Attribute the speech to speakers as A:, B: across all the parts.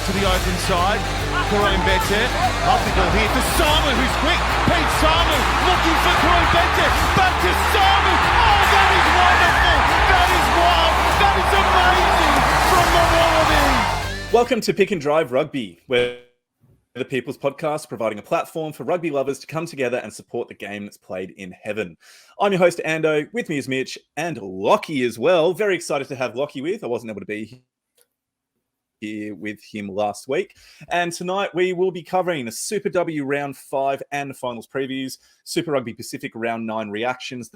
A: to the open side. Karim Bete. Up the goal here to Samu, who's quick. Pete Samu looking for Karim Bete. Back to Samu. Oh, that is wonderful. That is wild. That is amazing from the Wallabies.
B: Welcome to Pick and Drive Rugby, where the People's Podcast, providing a platform for rugby lovers to come together and support the game that's played in heaven. I'm your host, Ando. With me is Mitch and Lachie as well. Very excited to have Lachie with. I wasn't able to be here with him last week. And tonight we will be covering the Super W Round 5 and the finals previews, Super Rugby Pacific Round 9 reactions,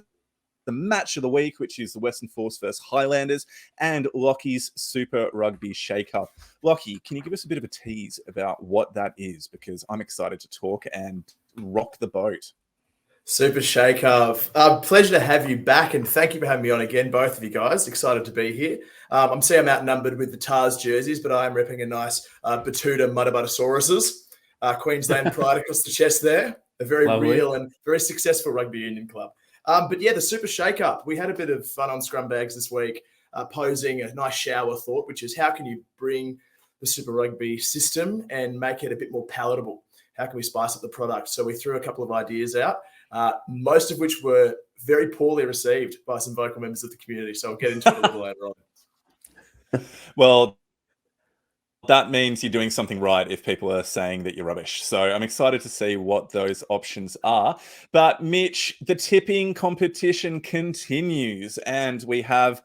B: the match of the week, which is the Western Force versus Highlanders, and Lachie's Super Rugby Shake-Up. Lachie, can you give us a bit of a tease about what that is? Because I'm excited to talk and rock the boat.
C: Super Shake-Up. Pleasure to have you back, and thank you for having me on again, both of you guys. Excited to be here. I'm outnumbered with the Tars jerseys, but I am repping a nice Batuta Muttabuttosauruses. Queensland pride across the chest there. A very real and very successful rugby union club. But yeah, the Super Shake-Up. We had a bit of fun on ScrumBags this week, posing a nice shower thought, which is how can you bring the Super Rugby system and make it a bit more palatable? How can we spice up the product? So we threw a couple of ideas out, most of which were very poorly received by some vocal members of the community. So I'll get into it a little later on.
B: Well, that means you're doing something right if people are saying that you're rubbish. So I'm excited to see what those options are. But Mitch, the tipping competition continues, and we have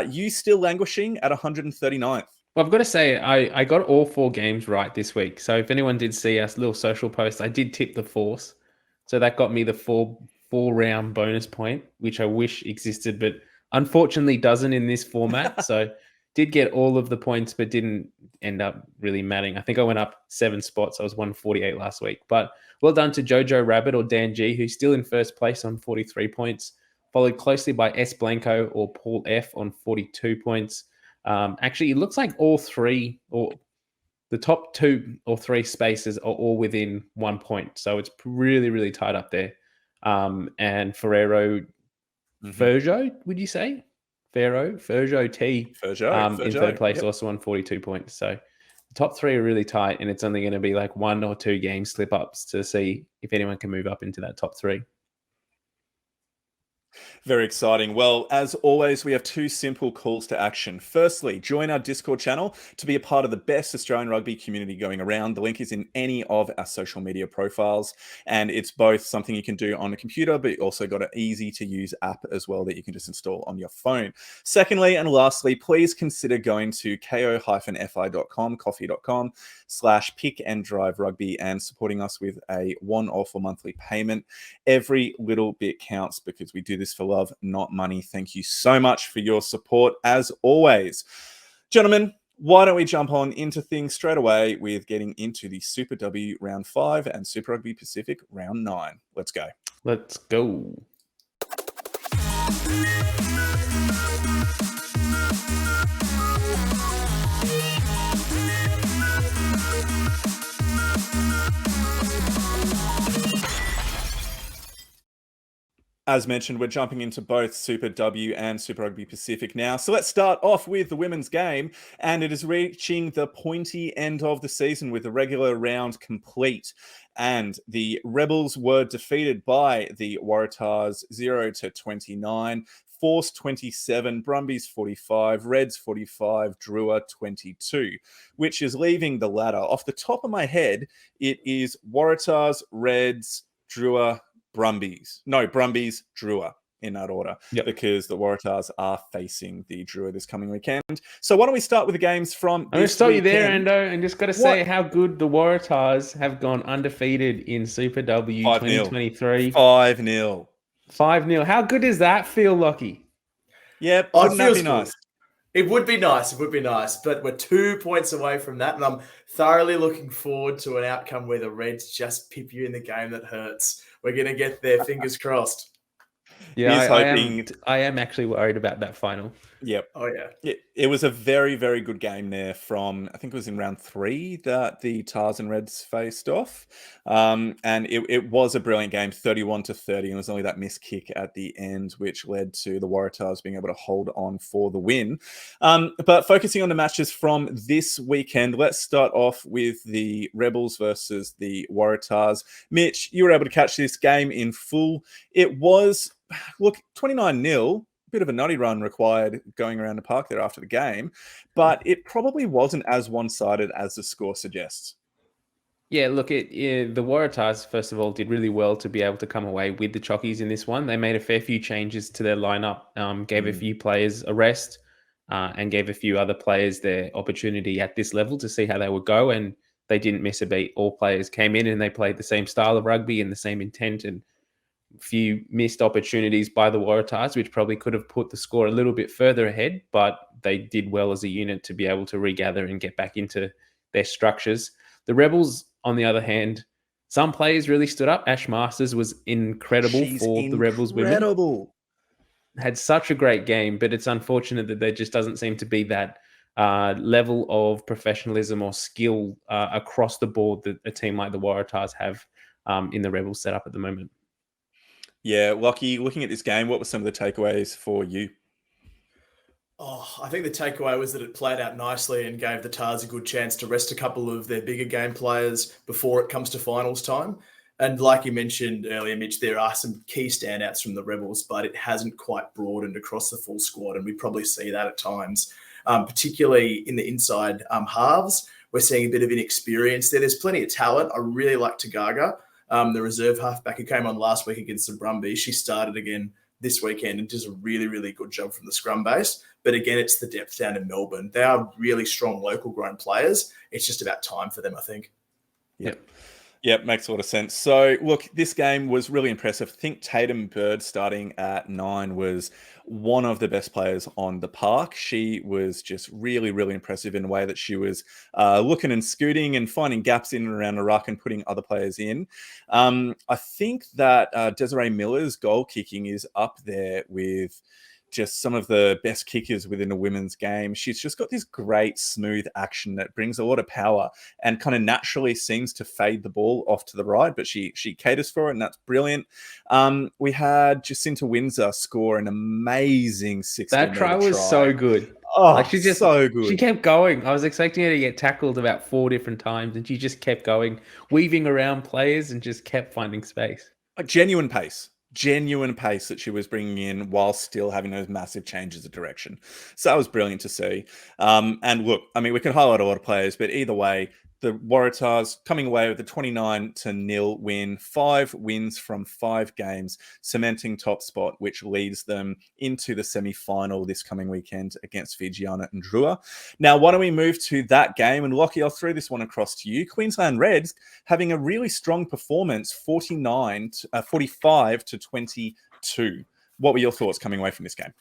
B: you still languishing at 139th.
D: Well, I've got to say, I got all 4 games right this week. So if anyone did see our little social post, I did tip the Force. So that got me the four-round bonus point, which I wish existed, but unfortunately doesn't in this format. So did get all of the points, but didn't end up really mattering. I think I went up 7 spots. I was 148 last week. But well done to Jojo Rabbit or Dan G, who's still in first place on 43 points, followed closely by S Blanco or Paul F on 42 points. Actually, it looks like all 3 or the top 2 or 3 spaces are all within 1 point. So it's really, really tight up there. And Ferrero Ferjo, would you say? Ferjo T in third place, also on 42 points. So the top 3 are really tight, and it's only going to be like 1 or 2 game slip-ups to see if anyone can move up into that top 3.
B: Very exciting. Well, as always, we have 2 simple calls to action. Firstly, join our Discord channel to be a part of the best Australian rugby community going around. The link is in any of our social media profiles, and it's both something you can do on a computer, but you also got an easy-to-use app as well that you can just install on your phone. Secondly, and lastly, please consider going to ko-fi.com, coffee.com/pick-and-drive-rugby and supporting us with a one-off or monthly payment. Every little bit counts because we do this for love, not money. Thank you so much for your support as always. Gentlemen, why don't we jump on into things straight away with getting into the Super W Round 5 and Super Rugby Pacific Round 9. Let's go.
D: Let's go.
B: As mentioned, we're jumping into both Super W and Super Rugby Pacific now. So let's start off with the women's game, and it is reaching the pointy end of the season with the regular round complete. And the Rebels were defeated by the Waratahs 0-29, Force 27, Brumbies 45, Reds 45, Drua 22, which is leaving the ladder. Off the top of my head, it is Waratahs, Reds, Drua, Brumbies, Drua in that order, because the Waratahs are facing the Drua this coming weekend. So why don't we start with the games from
D: I'm going to stop you there, Ando, and just got to say how good the Waratahs have gone undefeated in Super W 2023.
B: 5-0.
D: 5-0. How good does that feel, Lachie?
B: Yep, wouldn't that be nice?
C: It would be nice. It would be nice. But we're 2 points away from that, and I'm thoroughly looking forward to an outcome where the Reds just pip you in the game that hurts. We're going to get there, fingers crossed.
D: Yeah, I am actually worried about that final.
B: Yep.
C: Oh yeah.
B: It was a very, very good game there from, I think it was in round 3 that the Tars and Reds faced off. And it was a brilliant game, 31-30. And it was only that missed kick at the end, which led to the Waratahs being able to hold on for the win. But focusing on the matches from this weekend, let's start off with the Rebels versus the Waratahs. Mitch, you were able to catch this game in full. It was, look, 29-0. Bit of a nutty run required going around the park there after the game, but it probably wasn't as one-sided as the score suggests.
D: Yeah, look, the Waratahs, first of all, did really well to be able to come away with the Chockies in this one. They made a fair few changes to their lineup, gave a few players a rest, and gave a few other players their opportunity at this level to see how they would go, and they didn't miss a beat. All players came in and they played the same style of rugby and the same intent, and few missed opportunities by the Waratahs, which probably could have put the score a little bit further ahead, but they did well as a unit to be able to regather and get back into their structures. The Rebels, on the other hand, some players really stood up. Ash Masters was incredible the Rebels women.
B: Incredible.
D: Had such a great game, but it's unfortunate that there just doesn't seem to be that level of professionalism or skill across the board that a team like the Waratahs have in the Rebels setup at the moment.
B: Yeah, Lachie, looking at this game, what were some of the takeaways for you?
C: Oh, I think the takeaway was that it played out nicely and gave the Tars a good chance to rest a couple of their bigger game players before it comes to finals time. And like you mentioned earlier, Mitch, there are some key standouts from the Rebels, but it hasn't quite broadened across the full squad. And we probably see that at times, particularly in the inside halves. We're seeing a bit of inexperience there. There's plenty of talent. I really like Tagaga. The reserve halfback who came on last week against the Brumbies. She started again this weekend and does a really, really good job from the scrum base. But again, it's the depth down in Melbourne. They are really strong local grown players. It's just about time for them, I think.
B: Yep, makes a lot of sense. So, look, this game was really impressive. I think Tatum Bird starting at 9 was one of the best players on the park. She was just really, really impressive in a way that she was looking and scooting and finding gaps in and around the ruck and putting other players in. I think that Desiree Miller's goal kicking is up there with just some of the best kickers within a women's game. She's just got this great smooth action that brings a lot of power and kind of naturally seems to fade the ball off to the right, but she caters for it, and that's brilliant. We had Jacinta Windsor score an amazing 60
D: That try was so good.
B: Oh,
D: like she just
B: so good.
D: She kept going. I was expecting her to get tackled about 4 different times, and she just kept going, weaving around players and just kept finding space.
B: Like genuine pace that she was bringing in while still having those massive changes of direction. So that was brilliant to see. And look, I mean, we could highlight a lot of players, but either way, the Waratahs coming away with a 29-0 win, 5 wins from 5 games, cementing top spot, which leads them into the semi-final this coming weekend against Fijiana and Drua. Now, why don't we move to that game? And Lachie, I'll throw this one across to you. Queensland Reds having a really strong performance, 45-22. What were your thoughts coming away from this game?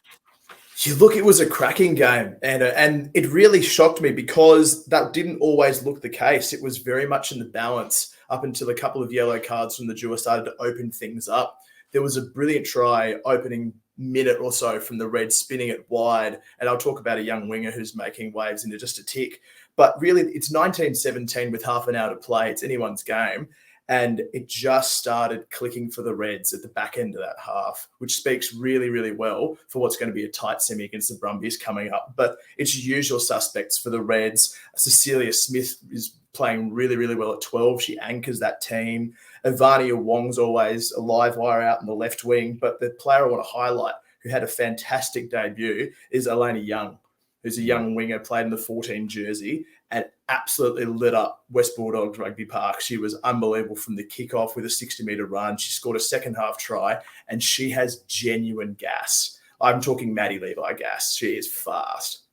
C: Look, it was a cracking game, and it really shocked me because that didn't always look the case. It was very much in the balance up until a couple of yellow cards from the Drua started to open things up. There was a brilliant try opening minute or so from the Reds spinning it wide, and I'll talk about a young winger who's making waves into just a tick. But really, it's 19-17 with half an hour to play. It's anyone's game. And it just started clicking for the Reds at the back end of that half, which speaks really, really well for what's going to be a tight semi against the Brumbies coming up. But it's usual suspects for the Reds. Cecilia Smith is playing really, really well at 12. She anchors that team. Ivania Wong's always a live wire out in the left wing. But the player I want to highlight who had a fantastic debut is Elena Young, who's a young winger, played in the 14 jersey and absolutely lit up West Bulldogs Rugby Park. She was unbelievable from the kickoff with a 60-metre run. She scored a second half try, and she has genuine gas. I'm talking Maddie Levi gas. She is fast.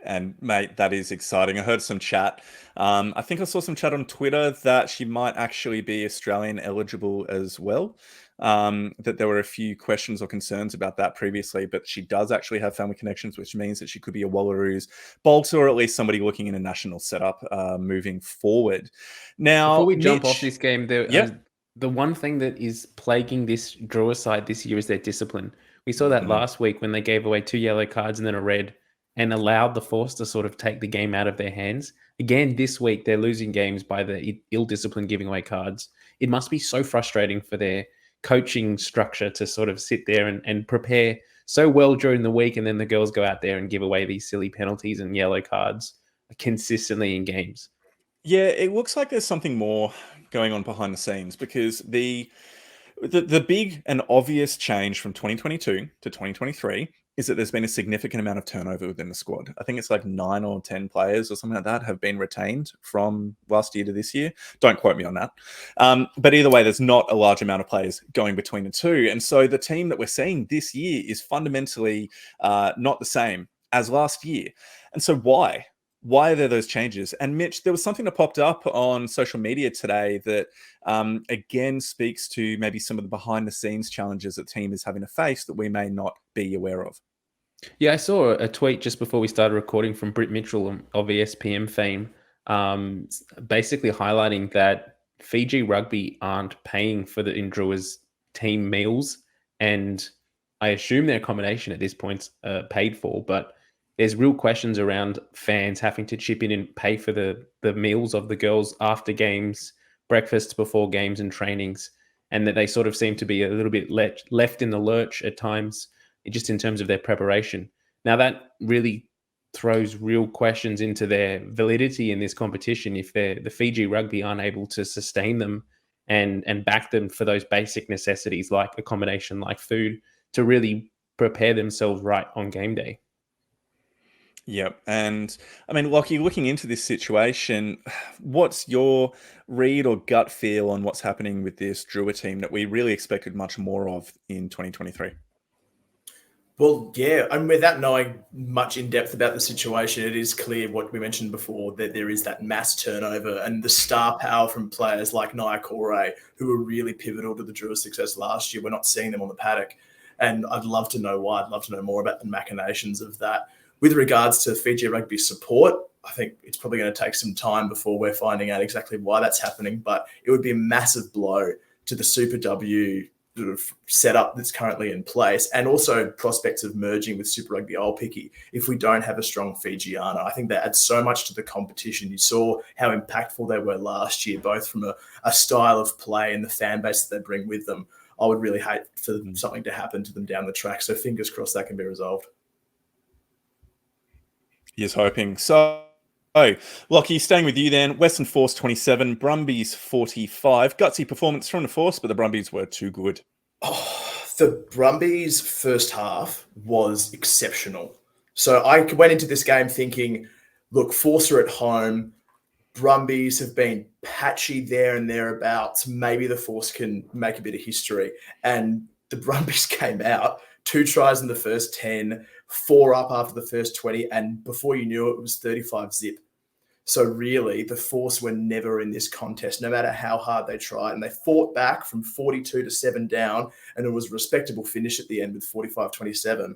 B: And mate, that is exciting. I heard some chat. I think I saw some chat on Twitter that she might actually be Australian eligible as well. That there were a few questions or concerns about that previously, but she does actually have family connections, which means that she could be a Wallaroos Bolt or at least somebody looking in a national setup moving forward. Now,
D: before we jump off this game,
B: the
D: one thing that is plaguing this Drua side this year is their discipline. We saw that last week when they gave away 2 yellow cards and then a red and allowed the Force to sort of take the game out of their hands. Again, this week, they're losing games by the ill-discipline giving away cards. It must be so frustrating for their coaching structure to sort of sit there and prepare so well during the week, and then the girls go out there and give away these silly penalties and yellow cards consistently in games.
B: Yeah, it looks like there's something more going on behind the scenes, because the big and obvious change from 2022 to 2023 is that there's been a significant amount of turnover within the squad. I think it's like 9 or 10 players or something like that have been retained from last year to this year. Don't quote me on that. But either way, there's not a large amount of players going between the two. And so the team that we're seeing this year is fundamentally not the same as last year. And so why? Why are there those changes? And Mitch, there was something that popped up on social media today that again speaks to maybe some of the behind the scenes challenges that the team is having to face that we may not be aware of.
D: Yeah, I saw a tweet just before we started recording from Britt Mitchell of ESPN fame, basically highlighting that Fiji Rugby aren't paying for the Indrua's team meals, and I assume their accommodation at this point paid for, but there's real questions around fans having to chip in and pay for the meals of the girls after games, breakfasts before games and trainings, and that they sort of seem to be a little bit left in the lurch at times, just in terms of their preparation. Now, that really throws real questions into their validity in this competition if the Fiji Rugby aren't able to sustain them and back them for those basic necessities like accommodation, like food, to really prepare themselves right on game day.
B: Yep. And I mean, Lachie, looking into this situation, what's your read or gut feel on what's happening with this Drua team that we really expected much more of in 2023?
C: Well, yeah, and without knowing much in depth about the situation, it is clear what we mentioned before, that there is that mass turnover and the star power from players like Nia Corey, who were really pivotal to the Drua success last year. We're not seeing them on the paddock. And I'd love to know why. I'd love to know more about the machinations of that. With regards to Fiji Rugby support, I think it's probably going to take some time before we're finding out exactly why that's happening, but it would be a massive blow to the Super W sort of setup that's currently in place, and also prospects of merging with Super Rugby Aupiki if we don't have a strong Fijiana. I think that adds so much to the competition. You saw how impactful they were last year, both from a style of play and the fan base that they bring with them. I would really hate for something to happen to them down the track, so fingers crossed that can be resolved.
B: He is hoping. So, Lachie, staying with you then. Western Force 27, Brumbies 45. Gutsy performance from the Force, but the Brumbies were too good.
C: Oh, the Brumbies' first half was exceptional. So I went into this game thinking, look, Force are at home. Brumbies have been patchy there and thereabouts. Maybe the Force can make a bit of history. And the Brumbies came out, 2 tries in the first 10, 4 up after the first 20, and before you knew it, it was 35 zip. So really, the Force were never in this contest, no matter how hard they tried. And they fought back from 42 to 7 down, and it was a respectable finish at the end with 45-27.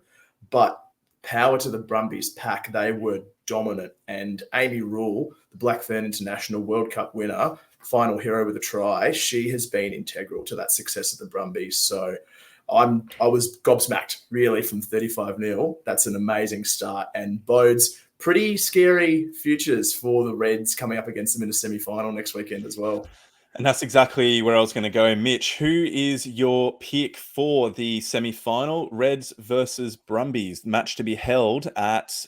C: But power to the Brumbies pack, they were dominant. And Amy Rule, the Blackfern International World Cup winner, final hero with a try, she has been integral to that success of the Brumbies. So I was gobsmacked, really, from 35-0. That's an amazing start and bodes pretty scary futures for the Reds coming up against them in a semi-final next weekend as well.
B: And that's exactly where I was going to go. Mitch, who is your pick for the semi-final? Reds versus Brumbies, match to be held at,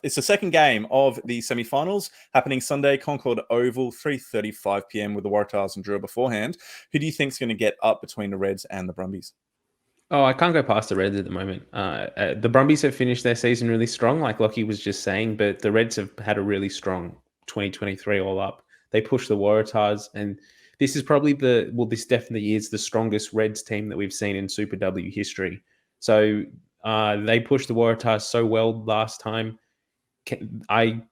B: it's the second game of the semi-finals, happening Sunday, Concord Oval, 3:35 p.m. with the Waratahs and Rebels beforehand. Who do you think is going to get up between the Reds and the Brumbies?
D: Oh, I can't go past the Reds at the moment. The Brumbies have finished their season really strong, like Lachie was just saying, but the Reds have had a really strong 2023 all up. They pushed the Waratahs, and this is probably this definitely is the strongest Reds team that we've seen in Super W history. So they pushed the Waratahs so well last time. I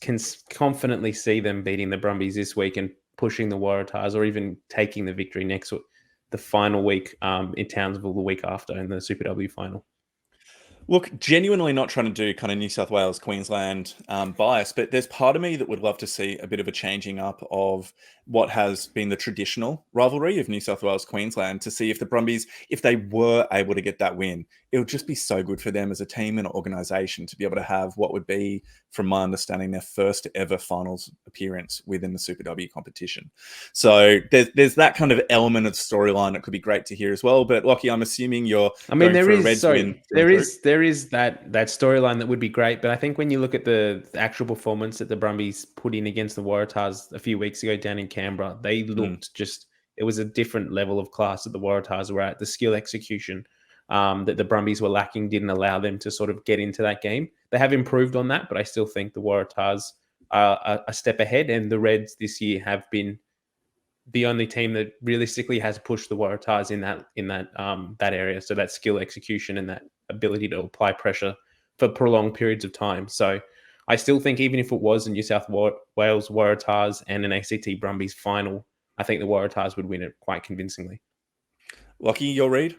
D: can confidently see them beating the Brumbies this week and pushing the Waratahs, or even taking the victory the final week in Townsville the week after in the Super W final.
B: Look, genuinely not trying to do kind of New South Wales, Queensland bias, but there's part of me that would love to see a bit of a changing up of what has been the traditional rivalry of New South Wales, Queensland, to see if the Brumbies, if they were able to get that win, it would just be so good for them as a team and organisation to be able to have what would be, from my understanding, their first ever finals appearance within the Super W competition. So there's that kind of element of storyline that could be great to hear as well. But Lachie, I'm assuming you're going for a Reds win.
D: There is that storyline that would be great, but I think when you look at the actual performance that the Brumbies put in against the Waratahs a few weeks ago down in Canberra, they looked it was a different level of class that the Waratahs were at. The skill execution that the Brumbies were lacking didn't allow them to sort of get into that game. They have improved on that, but I still think the Waratahs are a step ahead, and the Reds this year have been the only team that realistically has pushed the Waratahs in that area. So that skill execution and that ability to apply pressure for prolonged periods of time. So I still think even if it was a New South Wales Waratahs and an ACT Brumbies final, I think the Waratahs would win it quite convincingly.
B: Lachie, your read?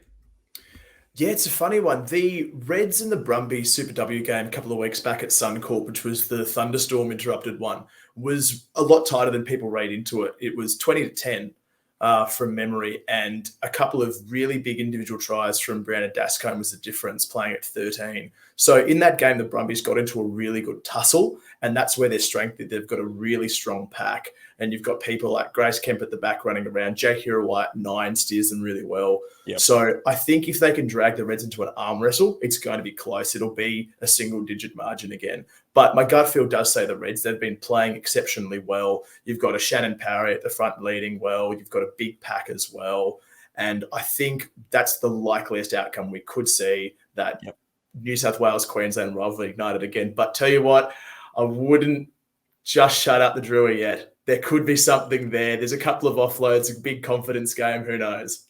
C: Yeah, it's a funny one. The Reds and the Brumbies Super W game a couple of weeks back at Suncorp, which was the thunderstorm interrupted one, was a lot tighter than people read into it. It was 20-10 from memory, and a couple of really big individual tries from Brandon Dascombe was the difference, playing at 13. So in that game, the Brumbies got into a really good tussle, and that's where their strength is. They've got a really strong pack, and you've got people like Grace Kemp at the back running around. Jake Hero-White, 9, steers them really well.
B: Yep.
C: So I think if they can drag the Reds into an arm wrestle, it's going to be close. It'll be a single-digit margin again. But my gut feel does say the Reds, they've been playing exceptionally well. You've got a Shannon Parry at the front leading well. You've got a big pack as well. And I think that's the likeliest outcome we could see, that New South Wales, Queensland rivalry ignited again. But tell you what, I wouldn't just shut up the Drua yet. There could be something there. There's a couple of offloads, a big confidence game. Who knows?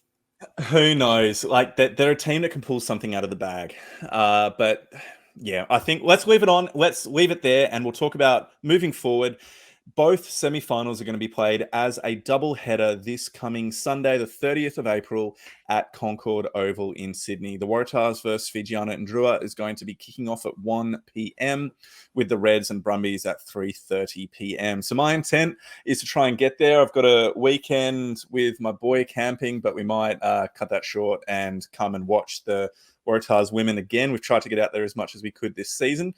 B: Who knows? Like, they're a team that can pull something out of the bag. But yeah, I think let's leave it on. Let's leave it there, and we'll talk about moving forward. Both semi-finals are going to be played as a double header this coming Sunday, the 30th of April at Concord Oval in Sydney. The Waratahs versus Fijiana and Drua is going to be kicking off at 1 p.m. with the Reds and Brumbies at 3:30 p.m. So my intent is to try and get there. I've got a weekend with my boy camping, but we might cut that short and come and watch the Waratahs women again. We've tried to get out there as much as we could this season.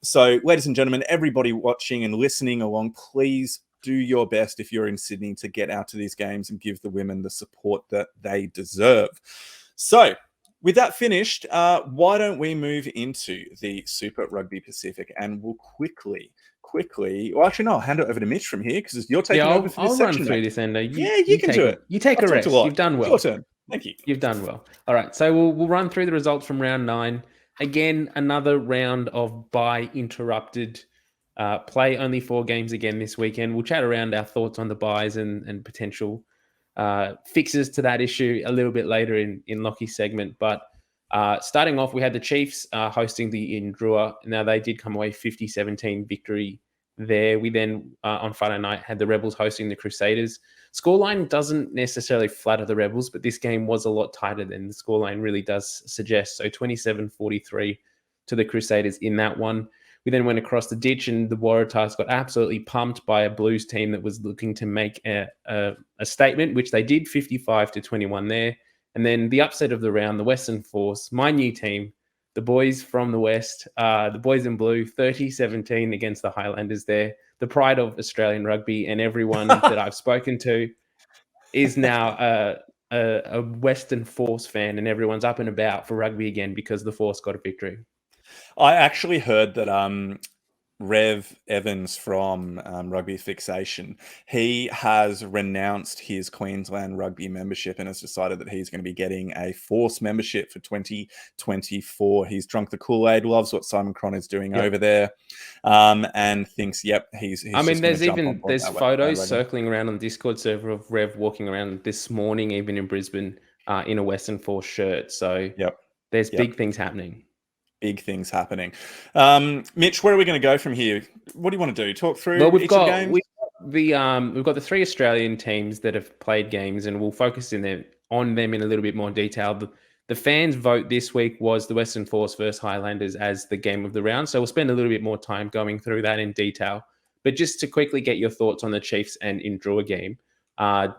B: So, ladies and gentlemen, everybody watching and listening along, please do your best if you're in Sydney to get out to these games and give the women the support that they deserve. So, with that finished, why don't we move into the Super Rugby Pacific, and we'll quickly. Well, actually, no, I'll hand it over to Mitch from here because you're taking over for this section.
D: I'll run through this, Endo.
B: You can do it.
D: You take a rest. You've done well.
B: It's your turn. Thank you.
D: You've done well. All right, so we'll run through the results from round 9. Again, another round of bye interrupted play. Only 4 games again this weekend. We'll chat around our thoughts on the byes and potential fixes to that issue a little bit later in Lachie's segment. But starting off, we had the Chiefs hosting the Drua. Now, they did come away 50-17 victory there. We then, on Friday night, had the Rebels hosting the Crusaders. Scoreline doesn't necessarily flatter the Rebels, but this game was a lot tighter than the scoreline really does suggest. So 27-43 to the Crusaders in that one. We then went across the ditch, and the Waratahs got absolutely pumped by a Blues team that was looking to make a statement, which they did, 55-21 there. And then the upset of the round, the Western Force, my new team, the boys from the West, the boys in blue, 30-17 against the Highlanders there. The pride of Australian rugby, and everyone that I've spoken to is now a Western Force fan, and everyone's up and about for rugby again because the Force got a victory.
B: I actually heard that Rev Evans from Rugby Fixation, he has renounced his Queensland rugby membership and has decided that he's going to be getting a Force membership for 2024. He's drunk the Kool-Aid, loves what Simon Cron is doing over there, and thinks, he's
D: I mean, there's photos circling around on the Discord server of Rev walking around this morning, even in Brisbane, in a Western Force shirt. So there's big things happening.
B: Big things happening. Mitch, where are we going to go from here? What do you want to do? Talk through
D: we've
B: each
D: got,
B: of the games?
D: We've got the 3 Australian teams that have played games, and we'll focus on them in a little bit more detail. The fans' vote this week was the Western Force versus Highlanders as the game of the round. So we'll spend a little bit more time going through that in detail. But just to quickly get your thoughts on the Chiefs and Indrua game,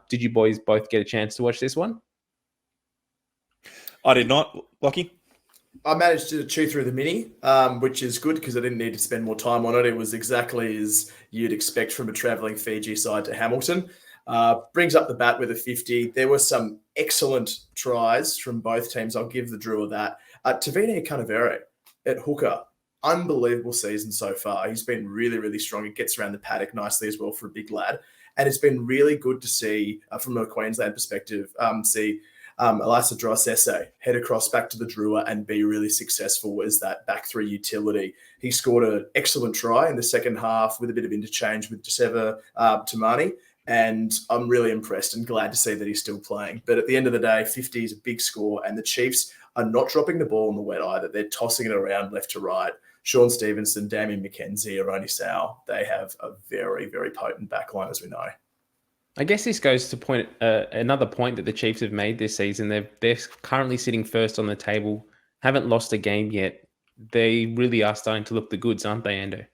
D: did you boys both get a chance to watch this one?
B: I did not, Lachie.
C: I managed to chew through the mini, which is good because I didn't need to spend more time on it. It was exactly as you'd expect from a travelling Fiji side to Hamilton. Brings up the bat with a 50. There were some excellent tries from both teams. I'll give the Drua that. Tavini Cannavero at hooker, unbelievable season so far. He's been really, really strong. He gets around the paddock nicely as well for a big lad. And it's been really good to see, from a Queensland perspective, Elisa Drosese head across back to the Drua and be really successful as that back three utility. He scored an excellent try in the second half with a bit of interchange with Joseva Tamani. And I'm really impressed and glad to see that he's still playing. But at the end of the day, 50 is a big score, and the Chiefs are not dropping the ball on the wet either. They're tossing it around left to right. Sean Stevenson, Damien McKenzie, Aroni Sal, they have a very, very potent backline, as we know.
D: I guess this goes to another point that the Chiefs have made this season. They're currently sitting first on the table, haven't lost a game yet. They really are starting to look the goods, aren't they, Ando?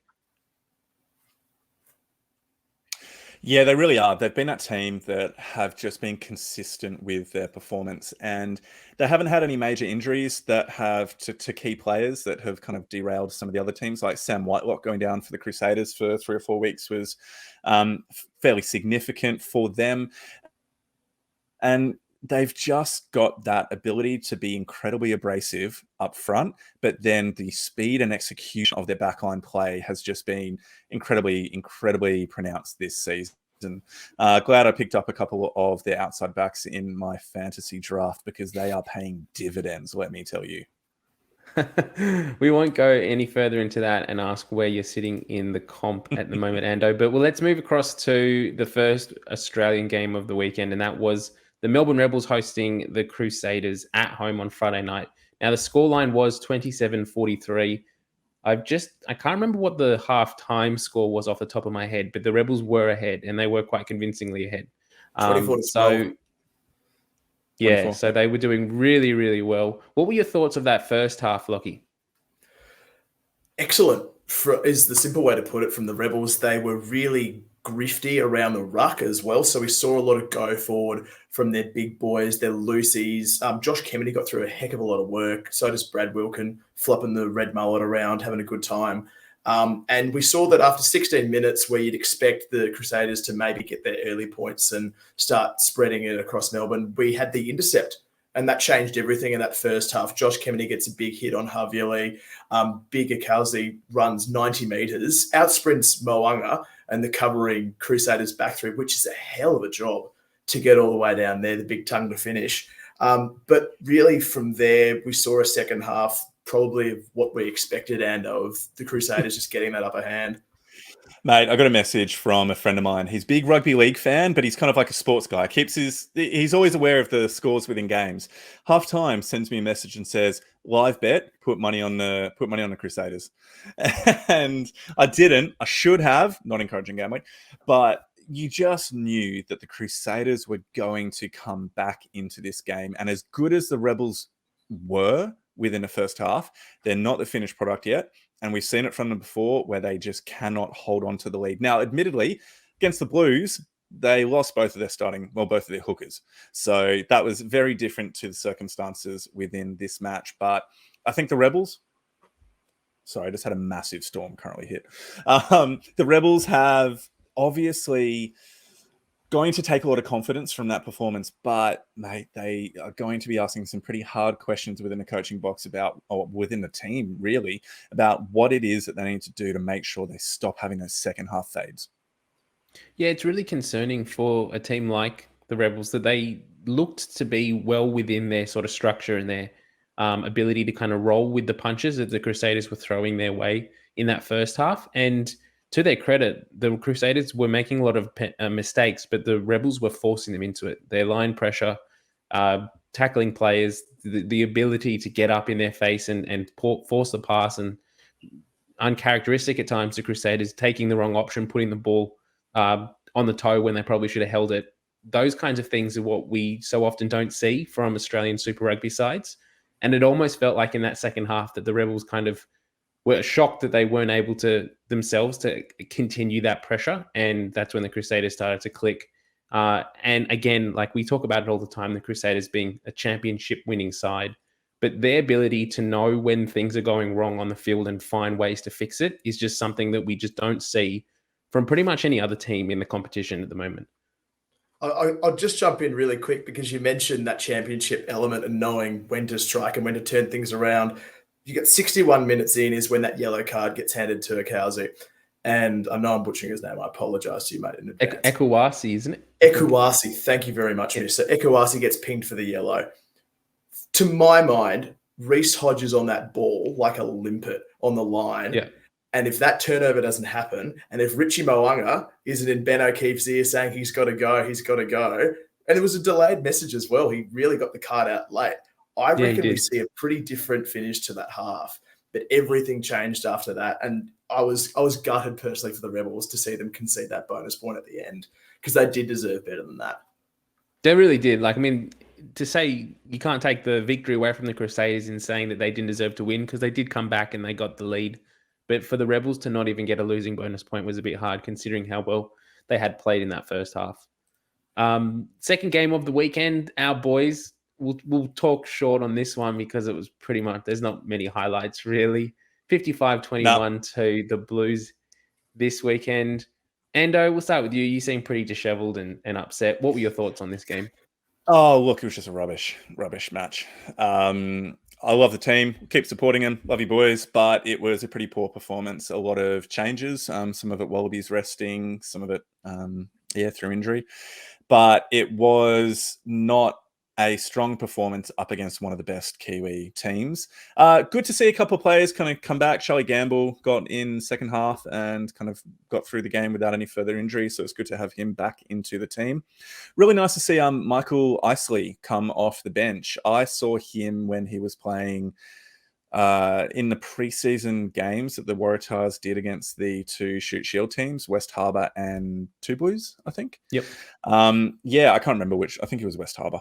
B: Yeah, they really are. They've been that team that have just been consistent with their performance, and they haven't had any major injuries that have to key players that have kind of derailed some of the other teams. Like Sam Whitelock going down for the Crusaders for 3 or 4 weeks was fairly significant for them. And they've just got that ability to be incredibly abrasive up front, but then the speed and execution of their backline play has just been incredibly pronounced this season. Glad I picked up a couple of their outside backs in my fantasy draft because they are paying dividends, let me tell you.
D: We won't go any further into that and ask where you're sitting in the comp at the moment, Ando, but let's move across to the first Australian game of the weekend, and that was the Melbourne Rebels hosting the Crusaders at home on Friday night. Now, the scoreline was 27-43. I can't remember what the half-time score was off the top of my head, but the Rebels were ahead, and they were quite convincingly ahead.
C: 24-12.
D: Yeah,
B: 24.
D: so they were doing really, really well. What were your thoughts of that first half, Lachie?
C: Excellent is the simple way to put it from the Rebels. They were really grifty around the ruck as well. So we saw a lot of go forward from their big boys, their loosies. Josh Kennedy got through a heck of a lot of work. So does Brad Wilkin, flopping the red mullet around, having a good time. And we saw that after 16 minutes, where you'd expect the Crusaders to maybe get their early points and start spreading it across Melbourne, we had the intercept. And that changed everything in that first half. Josh Kennedy gets a big hit on Havili. Big Akauzi runs 90 metres, outsprints Moanga and the covering Crusaders back three, which is a hell of a job to get all the way down there, the big tongue to finish. But really from there, we saw a second half probably of what we expected, and of the Crusaders just getting that upper hand.
B: Mate, I got a message from a friend of mine. He's a big rugby league fan, but he's kind of like a sports guy. He's always aware of the scores within games. Half time sends me a message and says, "Live bet, put money on the Crusaders." And I didn't. I should have. Not encouraging gambling, but you just knew that the Crusaders were going to come back into this game. And as good as the Rebels were within the first half, they're not the finished product yet. And we've seen it from them before where they just cannot hold on to the lead. Now, admittedly, against the Blues, they lost both of their hookers. So that was very different to the circumstances within this match. But I think the Rebels, sorry, I just had a massive storm currently hit. The Rebels have obviously going to take a lot of confidence from that performance, but mate, they are going to be asking some pretty hard questions within the coaching box or within the team, really, about what it is that they need to do to make sure they stop having those second half fades.
D: Yeah, it's really concerning for a team like the Rebels that they looked to be well within their sort of structure and their ability to kind of roll with the punches that the Crusaders were throwing their way in that first half. And to their credit, the Crusaders were making a lot of mistakes, but the Rebels were forcing them into it. Their line pressure, tackling players, the ability to get up in their face and force the pass, and uncharacteristic at times, the Crusaders taking the wrong option, putting the ball on the toe when they probably should have held it. Those kinds of things are what we so often don't see from Australian Super Rugby sides. And it almost felt like in that second half that the Rebels kind of were shocked that they weren't able to themselves to continue that pressure. And that's when the Crusaders started to click. And again, like we talk about it all the time, the Crusaders being a championship winning side, but their ability to know when things are going wrong on the field and find ways to fix it is just something that we just don't see from pretty much any other team in the competition at the moment.
C: I'll just jump in really quick because you mentioned that championship element and knowing when to strike and when to turn things around. You get 61 minutes in is when that yellow card gets handed to Akauzi. And I know I'm butchering his name. I apologize to you, mate, in advance.
D: Ekuwasi, isn't it?
C: Ekuwasi. Thank you very much, Mister. Ekuwasi gets pinged for the yellow. To my mind, Reece Hodge is on that ball like a limpet on the line.
D: Yeah.
C: And if that turnover doesn't happen, and if Richie Mo'unga isn't in Ben O'Keefe's ear saying he's got to go, and it was a delayed message as well. He really got the card out late. I reckon we see a pretty different finish to that half. But everything changed after that. And I was gutted personally for the Rebels to see them concede that bonus point at the end because they did deserve better than that.
D: They really did. Like, I mean, to say you can't take the victory away from the Crusaders in saying that they didn't deserve to win because they did come back and they got the lead. But for the Rebels to not even get a losing bonus point was a bit hard considering how well they had played in that first half. Second game of the weekend, our boys, we'll talk short on this one because it was pretty much, there's not many highlights really. 55-21 to the Blues this weekend. Ando, we'll start with you. You seem pretty disheveled and upset. What were your thoughts on this game?
B: Oh, look, it was just a rubbish match. I love the team. Keep supporting them. Love you, boys. But it was a pretty poor performance. A lot of changes. Some of it Wallabies resting. Some of it, through injury. But it was not a strong performance up against one of the best Kiwi teams. Good to see a couple of players kind of come back. Charlie Gamble got in second half and kind of got through the game without any further injury. So it's good to have him back into the team. Really nice to see Michael Isley come off the bench. I saw him when he was playing in the preseason games that the Waratahs did against the two Shoot Shield teams, West Harbour and Two Blues, I think.
D: Yep.
B: I can't remember which. I think it was West Harbour.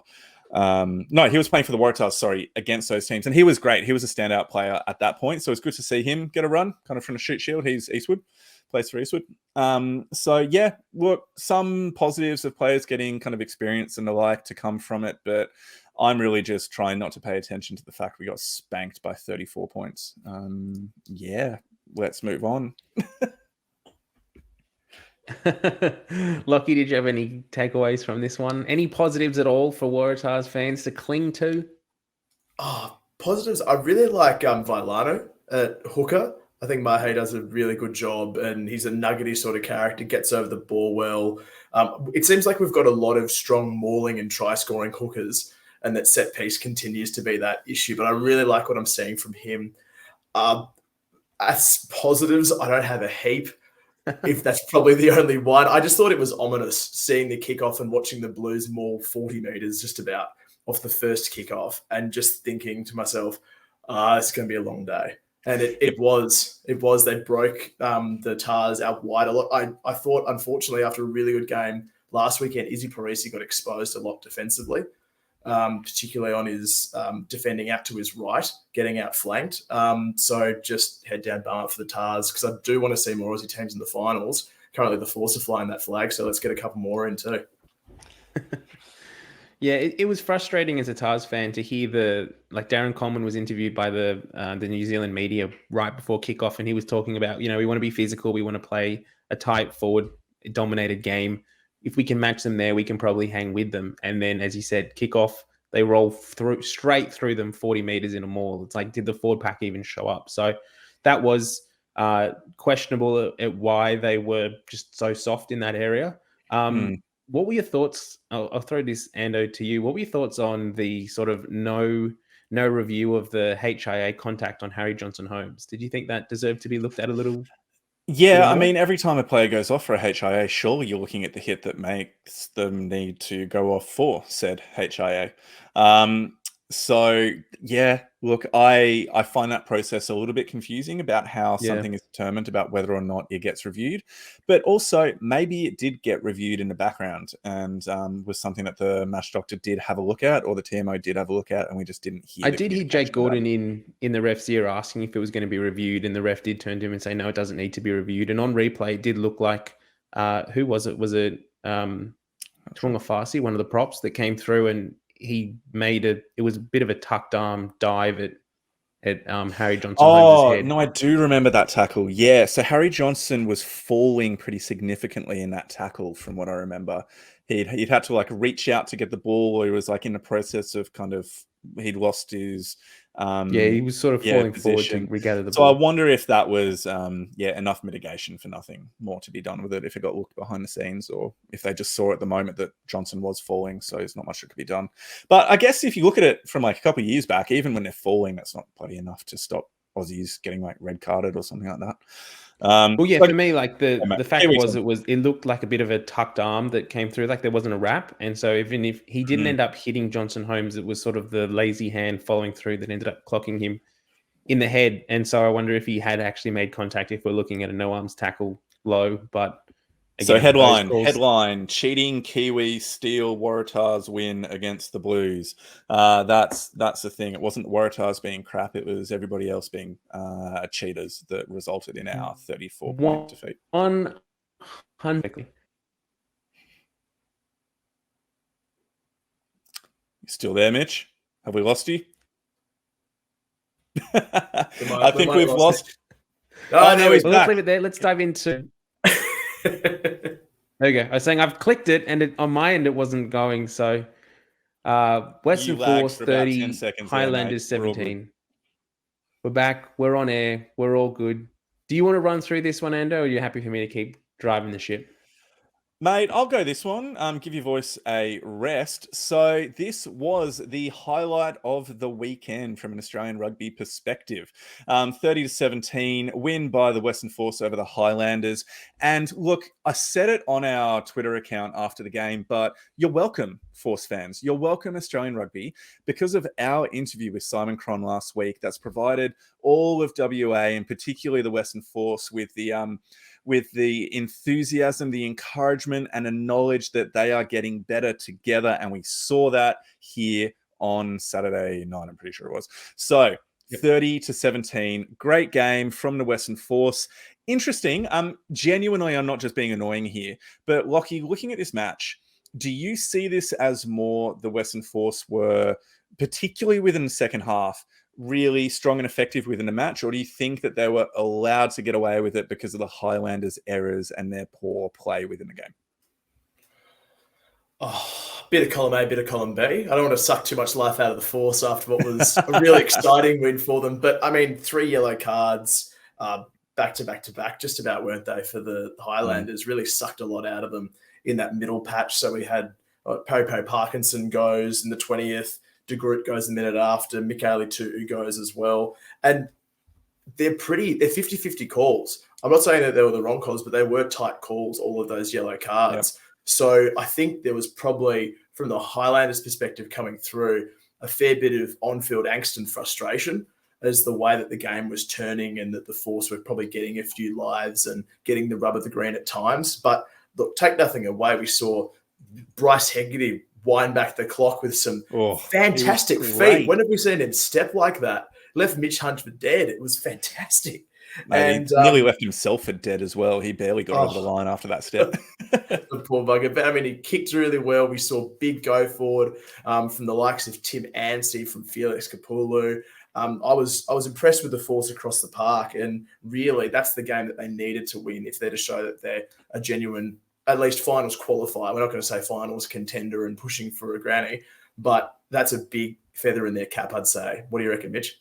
B: No, he was playing for the Waratahs, against those teams. And he was great. He was a standout player at that point. So it's good to see him get a run, kind of from the Shoot Shield. He's Eastwood, plays for Eastwood. Look, some positives of players getting kind of experience and the like to come from it. But I'm really just trying not to pay attention to the fact we got spanked by 34 points. Let's move on.
D: Lachie, did you have any takeaways from this one? Any positives at all for Waratahs fans to cling to?
C: Oh, positives. I really like Vailano at hooker. I think Mahe does a really good job and he's a nuggety sort of character, gets over the ball well. It seems like we've got a lot of strong mauling and try-scoring hookers and that set piece continues to be that issue. But I really like what I'm seeing from him. As positives, I don't have a heap. If that's probably the only one. I just thought it was ominous seeing the kickoff and watching the Blues maul 40 metres just about off the first kickoff and just thinking to myself, it's going to be a long day. And it was. They broke the Tars out wide a lot. I thought, unfortunately, after a really good game last weekend, Izzy Parisi got exposed a lot defensively, particularly on his defending out to his right, getting outflanked. So just head down bum up for the Tars because I do want to see more Aussie teams in the finals. Currently, the Force are flying that flag, so let's get a couple more in too.
D: Yeah, it was frustrating as a Tars fan to hear Darren Coleman was interviewed by the New Zealand media right before kickoff, and he was talking about, we want to be physical, we want to play a tight forward dominated game. If we can match them there, we can probably hang with them. And then, as you said, kickoff, they roll straight through them 40 meters in a maul. It's like, did the forward pack even show up? So that was questionable at why they were just so soft in that area. What were your thoughts? I'll throw this, Ando, to you. What were your thoughts on the sort of no review of the HIA contact on Harry Johnson-Holmes? Did you think that deserved to be looked at a little?
B: Yeah, I mean, every time a player goes off for a HIA, surely you're looking at the hit that makes them need to go off for said HIA. So yeah, look, I find that process a little bit confusing about how
D: Yeah.
B: something is determined about whether or not it gets reviewed, but also maybe it did get reviewed in the background and was something that the match doctor did have a look at, or the TMO did have a look at, and we just didn't hear.
D: I did hear Jake Gordon in the ref's ear asking if it was going to be reviewed, and the ref did turn to him and say, no, it doesn't need to be reviewed. And on replay, it did look like, who was it? Was it Tunga Farsi, one of the props that came through, and he made it was a bit of a tucked arm dive at Harry Johnson Holmes' head.
B: No, I do remember that tackle. Yeah, so Harry Johnson was falling pretty significantly in that tackle, from what I remember. He'd had to like reach out to get the ball, or he was like in the process of he'd lost his
D: he was sort of falling
B: position
D: forward to regather the
B: So
D: ball.
B: I wonder if that was enough mitigation for nothing more to be done with it, if it got looked behind the scenes, or if they just saw at the moment that Johnson was falling, so there's not much that could be done. But I guess if you look at it from like a couple of years back, even when they're falling, that's not bloody enough to stop Aussies getting like red carded or something like that.
D: For me, like the fact
B: was
D: it looked like a bit of a tucked arm that came through, like there wasn't a wrap, and so even if he didn't end up hitting Johnson Holmes, it was sort of the lazy hand following through that ended up clocking him in the head. And so I wonder if he had actually made contact, if we're looking at a no arms tackle low. But
B: again, headline: cheating Kiwi steal Waratahs win against the Blues. That's the thing. It wasn't Waratahs being crap; it was everybody else being cheaters that resulted in our 34-point defeat.
D: 100.
B: You still there, Mitch? Have we lost you? I think we've lost.
C: No,
D: let's leave it there. Let's dive into. There you go. I was saying I've clicked it, and on my end it wasn't going. So, Western Force 30, Highlanders 17. We're back. We're on air. We're all good. Do you want to run through this one, Ando, or are you happy for me to keep driving the ship?
B: Mate, I'll go this one. Give your voice a rest. So this was the highlight of the weekend from an Australian rugby perspective. 30-17 win by the Western Force over the Highlanders. And look, I said it on our Twitter account after the game, but you're welcome, Force fans. You're welcome, Australian rugby, because of our interview with Simon Cron last week. That's provided all of WA, and particularly the Western Force, with the enthusiasm, the encouragement, and the knowledge that they are getting better together. And we saw that here on Saturday night, I'm pretty sure it was. So 30-17, great game from the Western Force. Interesting. Genuinely, I'm not just being annoying here, but Lachie, looking at this match, do you see this as more the Western Force were, particularly within the second half, really strong and effective within the match, or do you think that they were allowed to get away with it because of the Highlanders' errors and their poor play within the game?
C: Bit of column A, bit of column B. I don't want to suck too much life out of the Force after what was a really exciting win for them. But I mean, 3 yellow cards back to back, just about, weren't they, for the Highlanders? Really sucked a lot out of them in that middle patch. So we had Popo Parkinson goes in the 20th. De Groot goes the minute after. Michaeli Tu'u goes as well. And they're 50-50 calls. I'm not saying that they were the wrong calls, but they were tight calls, all of those yellow cards. Yep. So I think there was probably, from the Highlanders' perspective coming through, a fair bit of on-field angst and frustration as the way that the game was turning, and that the Force were probably getting a few lives and getting the rub of the green at times. But look, take nothing away. We saw Bryce Hegarty wind back the clock with some fantastic feet. When have we seen him step like that? Left Mitch Hunt for dead. It was fantastic.
B: Mate, and he nearly left himself for dead as well. He barely got over the line after that step.
C: The poor bugger. But I mean, he kicked really well. We saw big go forward from the likes of Tim Anstey, from Felix Kapulu. I was impressed with the Force across the park, and really that's the game that they needed to win if they're to show that they're a genuine, at least finals qualifier. We're not going to say finals contender and pushing for a granny, but that's a big feather in their cap, I'd say. What do you reckon, Mitch?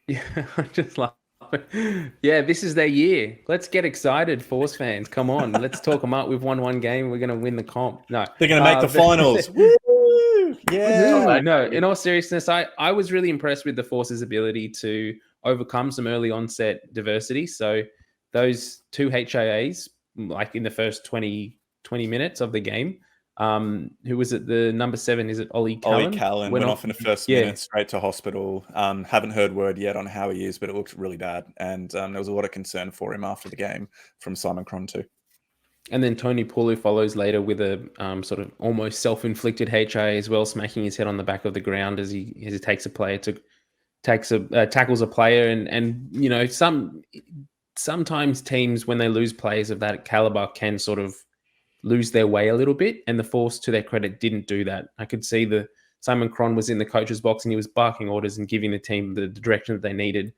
D: Yeah, I just love it. Yeah, this is their year. Let's get excited, Force fans. Come on, let's talk them up. We've won one game. We're going to win the comp. No,
B: they're going to make the finals. Woo! Yeah.
D: No, in all seriousness, I was really impressed with the Force's ability to overcome some early onset diversity. So those 2 HIAs, like in the first 20 minutes of the game, Who was it? The number 7, is it Ollie
B: Ollie
D: Callan?
B: Callan went off in the first
D: Yeah.
B: minute, straight to hospital. Haven't heard word yet on how he is, but it looked really bad. And there was a lot of concern for him after the game from Simon Cron too.
D: And then Tony Pulu follows later with a sort of almost self-inflicted HIA as well, smacking his head on the back of the ground as he takes a player to tackles a player, and you know, sometimes teams, when they lose players of that caliber, can sort of lose their way a little bit, and the Force, to their credit, didn't do that. I could see Simon Cron was in the coach's box and he was barking orders and giving the team the direction that they needed.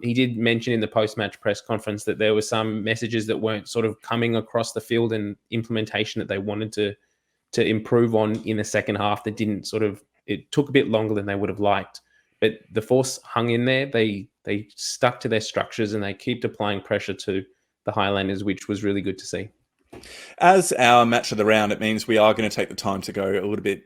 D: He did mention in the post-match press conference that there were some messages that weren't sort of coming across the field and implementation that they wanted to improve on in the second half that didn't it took a bit longer than they would have liked. But the Force hung in there. They stuck to their structures and they kept applying pressure to the Highlanders, which was really good to see.
B: As our match of the round, it means we are going to take the time to go a little bit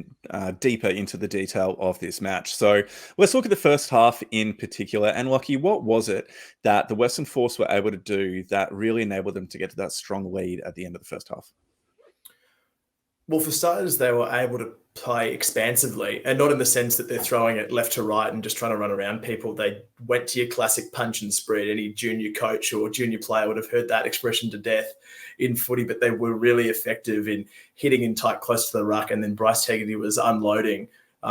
B: deeper into the detail of this match. So let's look at the first half in particular. And Lachie, what was it that the Western Force were able to do that really enabled them to get to that strong lead at the end of the first half?
C: Well, for starters, they were able to play expansively, and not in the sense that they're throwing it left to right and just trying to run around people. They went to your classic punch and spread. Any junior coach or junior player would have heard that expression to death in footy, but they were really effective in hitting in tight close to the ruck, and then Bryce Hegarty was unloading,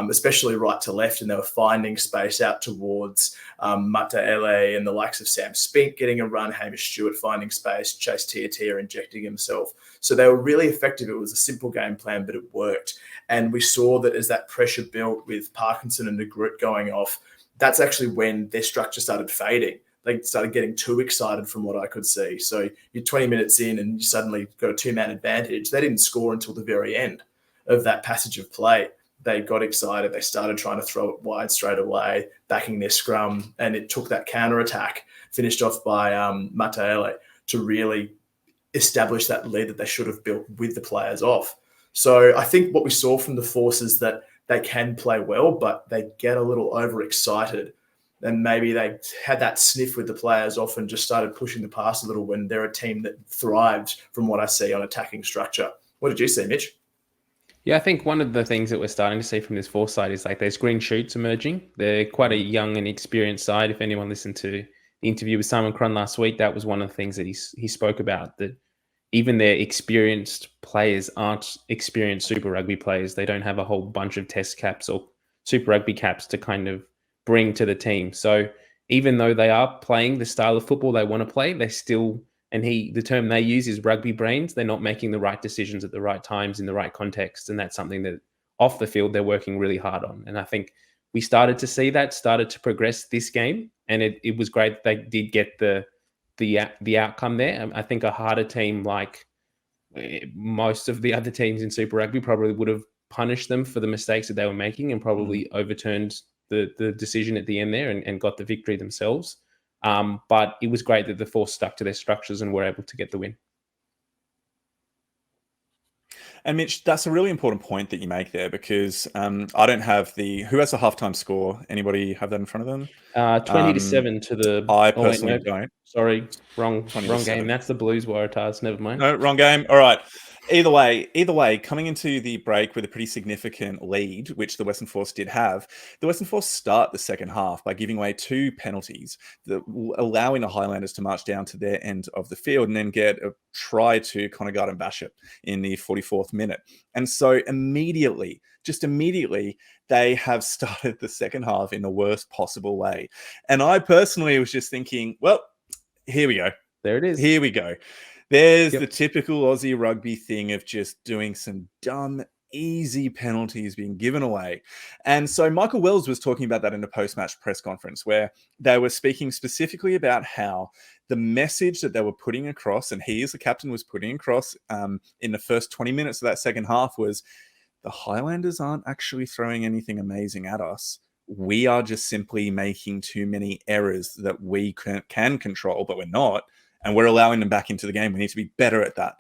C: especially right to left, and they were finding space out towards Mataele and the likes of Sam Spink getting a run, Hamish Stewart finding space, Chase Tiatia injecting himself. So they were really effective. It was a simple game plan, but it worked. And we saw that as that pressure built with Parkinson and Negrit going off, that's actually when their structure started fading. They started getting too excited from what I could see. So you're 20 minutes in and you suddenly got a 2-man advantage. They didn't score until the very end of that passage of play. They got excited. They started trying to throw it wide straight away, backing their scrum, and it took that counter-attack, finished off by Mataele, to really establish that lead that they should have built with the players off. So I think what we saw from the Force is that they can play well, but they get a little overexcited. And maybe they had that sniff with the players off and just started pushing the pass a little when they're a team that thrived from what I see on attacking structure. What did you see, Mitch?
D: Yeah, I think one of the things that we're starting to see from this Force side is like there's green shoots emerging. They're quite a young and experienced side. If anyone listened to the interview with Simon Cron last week, that was one of the things that he spoke about, that even their experienced players aren't experienced Super Rugby players. They don't have a whole bunch of test caps or Super Rugby caps to kind of bring to the team. So even though they are playing the style of football they want to play, they still, and the term they use is rugby brains. They're not making the right decisions at the right times in the right context. And that's something that off the field, they're working really hard on. And I think we started to see that, started to progress this game. And it was great that they did get the outcome there. I think a harder team like most of the other teams in Super Rugby probably would have punished them for the mistakes that they were making and probably overturned the decision at the end there and got the victory themselves. But it was great that the Force stuck to their structures and were able to get the win.
B: And Mitch, that's a really important point that you make there, because I don't have who has the halftime score? Anybody have that in front of them?
D: 20-7 to the...
B: I personally don't.
D: Sorry, wrong game. That's the Blues Waratahs. Never mind.
B: No, wrong game. All right. Either way, coming into the break with a pretty significant lead, which the Western Force did have, the Western Force start the second half by giving away 2 penalties, allowing the Highlanders to march down to their end of the field and then get a try to Conagard and Basham in the 44th minute. And so immediately, they have started the second half in the worst possible way. And I personally was just thinking, well, here we go.
D: There it is.
B: Here we go. There's the typical Aussie rugby thing of just doing some dumb, easy penalties being given away. And so Michael Wells was talking about that in a post-match press conference where they were speaking specifically about how the message that they were putting across, and he as the captain was putting across in the first 20 minutes of that second half, was the Highlanders aren't actually throwing anything amazing at us. We are just simply making too many errors that we can control, but we're not. And we're allowing them back into the game. We need to be better at that.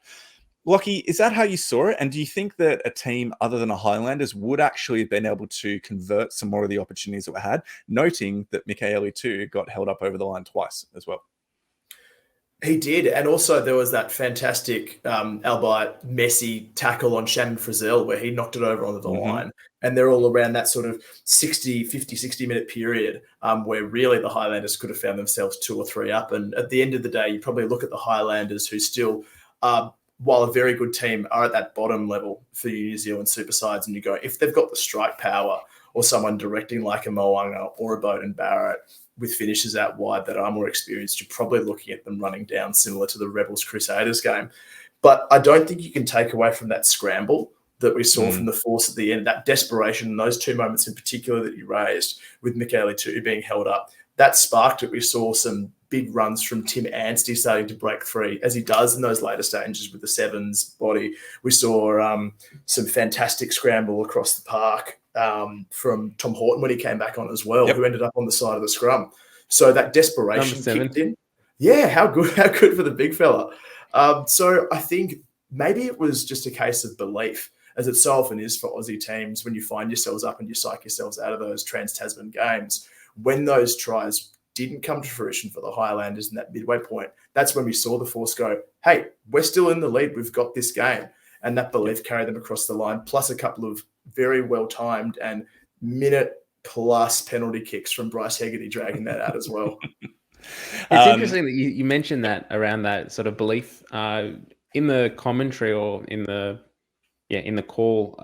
B: Lachie, is that how you saw it? And do you think that a team other than the Highlanders would actually have been able to convert some more of the opportunities that were had, noting that Mikaele too got held up over the line twice as well?
C: He did. And also there was that fantastic, albeit messy tackle on Shannon Frizzell where he knocked it over onto the line. And they're all around that sort of 60-minute period where really the Highlanders could have found themselves 2 or 3 up. And at the end of the day, you probably look at the Highlanders who still, while a very good team, are at that bottom level for New Zealand super sides. And you go, if they've got the strike power or someone directing like a Mo'unga or a Bowden Barrett, with finishes out wide that are more experienced, you're probably looking at them running down similar to the Rebels Crusaders game. But I don't think you can take away from that scramble that we saw from the Force at the end, that desperation, and those 2 moments in particular that you raised with Michaeli Tu'u being held up. That sparked it. We saw some big runs from Tim Anstey starting to break free, as he does in those later stages with the sevens body. We saw some fantastic scramble across the park from Tom Horton when he came back on as well, who ended up on the side of the scrum. So that desperation kicked in. Yeah, how good for the big fella. So I think maybe it was just a case of belief, as it so often is for Aussie teams when you find yourselves up and you psych yourselves out of those Trans-Tasman games. When those tries didn't come to fruition for the Highlanders in that midway point, that's when we saw the Force go, hey, we're still in the lead. We've got this game. And that belief carried them across the line, plus a couple of very well-timed and minute-plus penalty kicks from Bryce Hegarty dragging that out as well.
D: It's interesting that you mentioned that around that sort of belief in the commentary or in the call.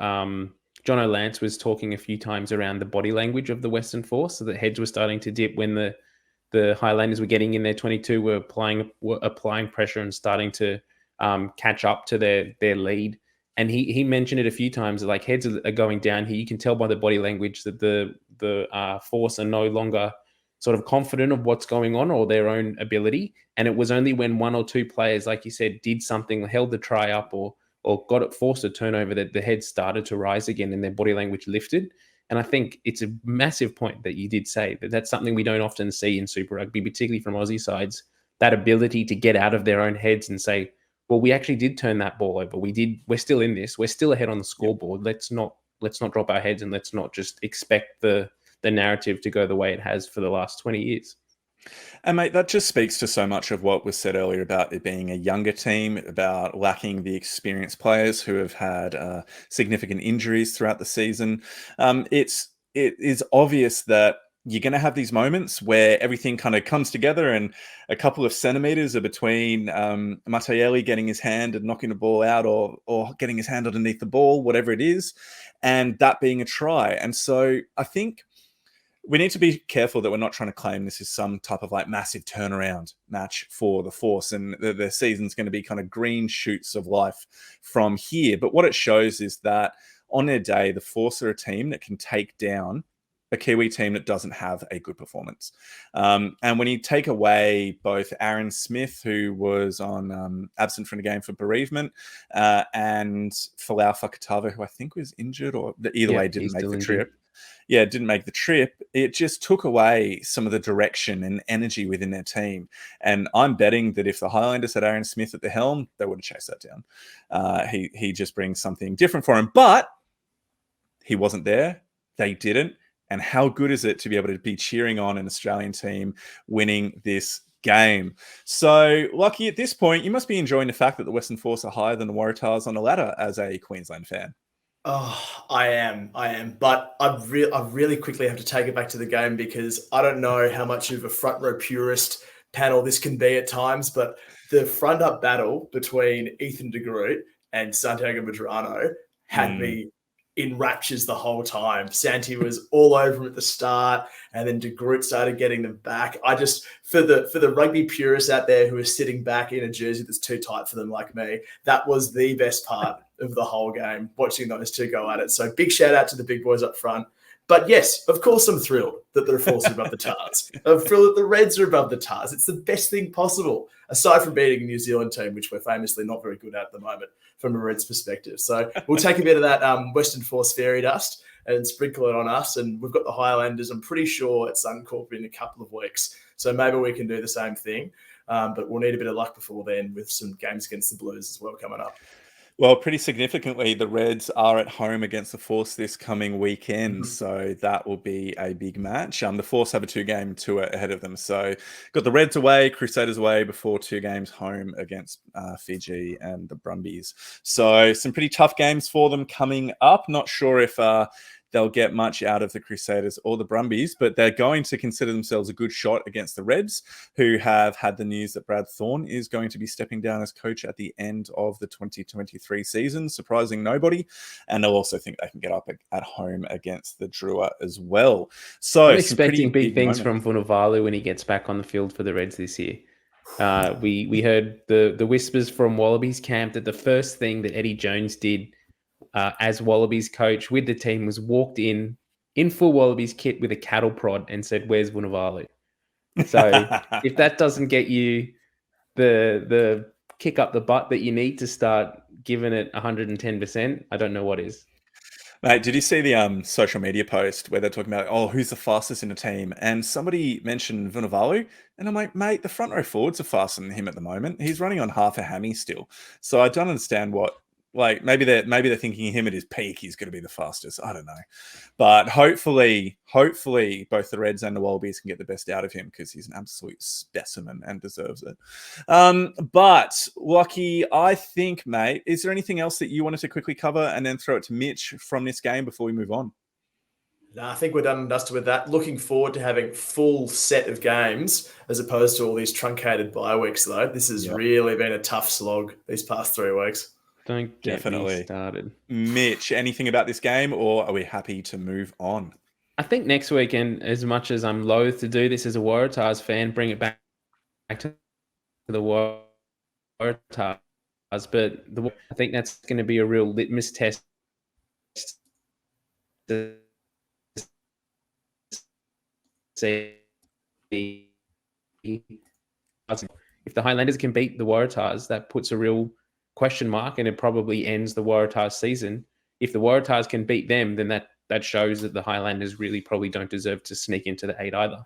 D: John O'Lance was talking a few times around the body language of the Western Force, so that heads were starting to dip when the Highlanders were getting in their 22, were applying pressure and starting to catch up to their lead. And he mentioned it a few times, like heads are going down here. You can tell by the body language that the Force are no longer sort of confident of what's going on or their own ability. And it was only when 1 or 2 players, like you said, did something, held the try up or got it, forced a turnover, that the heads started to rise again and their body language lifted. And I think it's a massive point that you did say, that that's something we don't often see in Super Rugby, particularly from Aussie sides, that ability to get out of their own heads and say, well, we actually did turn that ball over. We're still in this. We're still ahead on the scoreboard. Let's not drop our heads and let's not just expect the narrative to go the way it has for the last 20 years.
B: And mate, that just speaks to so much of what was said earlier about it being a younger team, about lacking the experienced players who have had significant injuries throughout the season. It is obvious that you're going to have these moments where everything kind of comes together and a couple of centimeters are between Matayeli getting his hand and knocking the ball out or getting his hand underneath the ball, whatever it is, and that being a try. And so I think we need to be careful that we're not trying to claim this is some type of like massive turnaround match for the Force and the season's going to be kind of green shoots of life from here. But what it shows is that on their day, the Force are a team that can take down a Kiwi team that doesn't have a good performance. And when you take away both Aaron Smith, who was on absent from the game for bereavement, and Folau Fakatava, who I think was injured or either way didn't make the trip. Yeah, didn't make the trip. It just took away some of the direction and energy within their team. And I'm betting that if the Highlanders had Aaron Smith at the helm, they would have chased that down. He just brings something different for him. But he wasn't there. They didn't. And how good is it to be able to be cheering on an Australian team winning this game? So, Lachie, at this point, you must be enjoying the fact that the Western Force are higher than the Waratahs on the ladder as a Queensland fan.
C: Oh, I am. But I really quickly have to take it back to the game because I don't know how much of a front row purist panel this can be at times, but the front up battle between Ethan de Groot and Santiago Medrano had me in raptures the whole time. Santi was all over him at the start, and then de Groot started getting them back. I just, for the rugby purists out there who are sitting back in a jersey that's too tight for them like me, that was the best part of the whole game, watching those two go at it. So big shout out to the big boys up front. But yes, of course I'm thrilled that the Force are above the Tars. I'm thrilled that the Reds are above the Tars. It's the best thing possible, aside from beating a New Zealand team, which we're famously not very good at the moment from a Reds perspective. So we'll take a bit of that Western Force fairy dust and sprinkle it on us. And we've got the Highlanders, I'm pretty sure, at Suncorp in a couple of weeks. So maybe we can do the same thing. But we'll need a bit of luck before then with some games against the Blues as well coming up.
B: Well, pretty significantly, the Reds are at home against the Force this coming weekend, so that will be a big match. The Force have a 2-game tour ahead of them, so got the Reds away, Crusaders away before 2 games home against Fiji and the Brumbies. So some pretty tough games for them coming up. Not sure if they'll get much out of the Crusaders or the Brumbies, but they're going to consider themselves a good shot against the Reds, who have had the news that Brad Thorne is going to be stepping down as coach at the end of the 2023 season, surprising nobody. And they'll also think they can get up at home against the Drua as well. So
D: I'm expecting big things from Vunivalu when he gets back on the field for the Reds this year. We heard the whispers from Wallabies camp that the first thing that Eddie Jones did as Wallabies coach with the team was walked in full Wallabies kit with a cattle prod and said, "Where's Vunivalu?" So if that doesn't get you the kick up the butt that you need to start giving it 110%, I don't know what is.
B: Mate, did you see the social media post where they're talking about, who's the fastest in the team? And somebody mentioned Vunivalu, and I'm like, mate, the front row forwards are faster than him at the moment. He's running on half a hammy still. So I don't understand maybe they're thinking him at his peak, he's going to be the fastest. I don't know. But hopefully both the Reds and the Wallabies can get the best out of him because he's an absolute specimen and deserves it. But Lachie, I think, mate, is there anything else that you wanted to quickly cover and then throw it to Mitch from this game before we move on?
C: No, I think we're done and dusted with that. Looking forward to having full set of games as opposed to all these truncated bye weeks, though. This has really been a tough slog these past 3 weeks.
D: Don't get me started.
B: Mitch, anything about this game, or are we happy to move on?
D: I think next weekend, as much as I'm loath to do this as a Waratahs fan, bring it back to the Waratahs, but I think that's going to be a real litmus test to see if the Highlanders can beat the Waratahs. That puts a real question mark, and it probably ends the Waratahs season. If the Waratahs can beat them, then that shows that the Highlanders really probably don't deserve to sneak into the 8 either.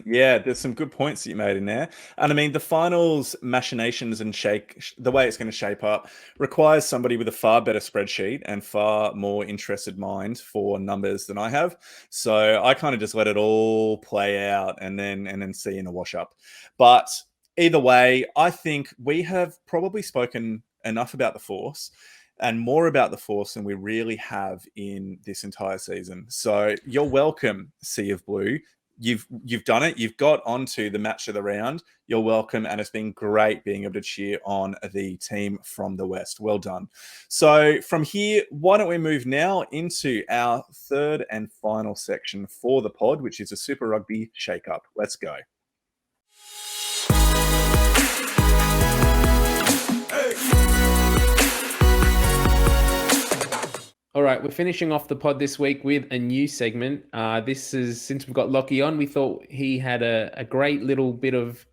B: Yeah, there's some good points that you made in there. And I mean, the finals machinations and the way it's going to shape up requires somebody with a far better spreadsheet and far more interested mind for numbers than I have. So I kind of just let it all play out and then see in a wash up. But either way, I think we have probably spoken enough about the Force and more about the Force than we really have in this entire season. So you're welcome, Sea of Blue. You've done it. You've got onto the match of the round. You're welcome, and it's been great being able to cheer on the team from the West. Well done. So from here, why don't we move now into our third and final section for the pod, which is a Super Rugby shake-up. Let's go.
D: All right, we're finishing off the pod this week with a new segment. This is, since we've got Lachie on, we thought he had a great little bit of,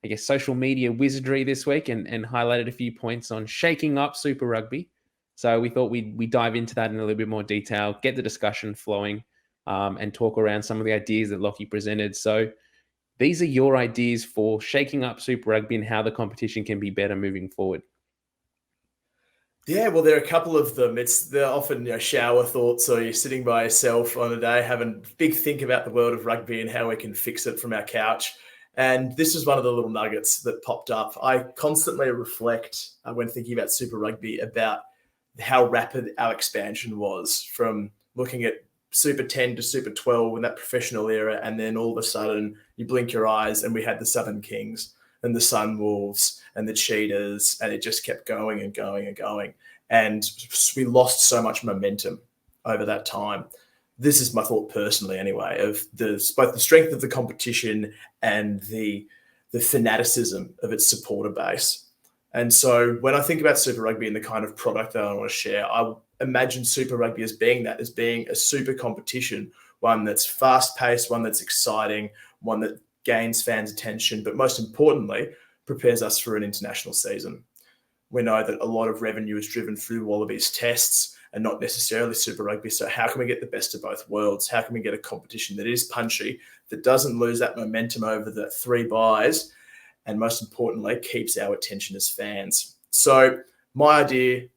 D: I guess, social media wizardry this week and highlighted a few points on shaking up Super Rugby. So we thought we'd dive into that in a little bit more detail, get the discussion flowing, and talk around some of the ideas that Lachie presented. So these are your ideas for shaking up Super Rugby and how the competition can be better moving forward.
C: Yeah, well, there are a couple of them. They're often shower thoughts, or you're sitting by yourself on a day having a big think about the world of rugby and how we can fix it from our couch. And this is one of the little nuggets that popped up. I constantly reflect when thinking about Super Rugby about how rapid our expansion was from looking at Super 10 to Super 12 in that professional era, and then all of a sudden you blink your eyes and we had the Southern Kings and the Sunwolves and the Cheetahs, and it just kept going and going and going. And we lost so much momentum over that time. This is my thought personally anyway, of both the strength of the competition and the fanaticism of its supporter base. And so when I think about Super Rugby and the kind of product that I want to share, I imagine Super Rugby as being a super competition, one that's fast-paced, one that's exciting, one that gains fans' attention, but most importantly, prepares us for an international season. We know that a lot of revenue is driven through Wallabies tests and not necessarily Super Rugby. So how can we get the best of both worlds? How can we get a competition that is punchy, that doesn't lose that momentum over the 3 buys, and most importantly, keeps our attention as fans? So my idea,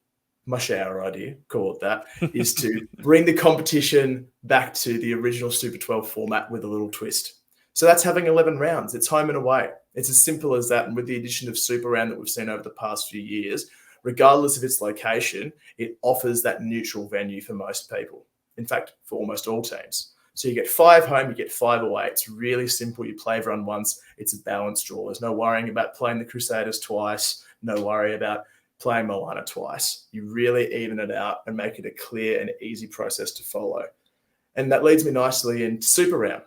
C: my shower idea, call it that, is to bring the competition back to the original Super 12 format with a little twist. So that's having 11 rounds. It's home and away. It's as simple as that. And with the addition of Super Round that we've seen over the past few years, regardless of its location, it offers that neutral venue for most people. In fact, for almost all teams. So you get 5 home, you get 5 away. It's really simple. You play everyone once. It's a balanced draw. There's no worrying about playing the Crusaders twice. No worry about playing Moana twice. You really even it out and make it a clear and easy process to follow. And that leads me nicely into Super Round.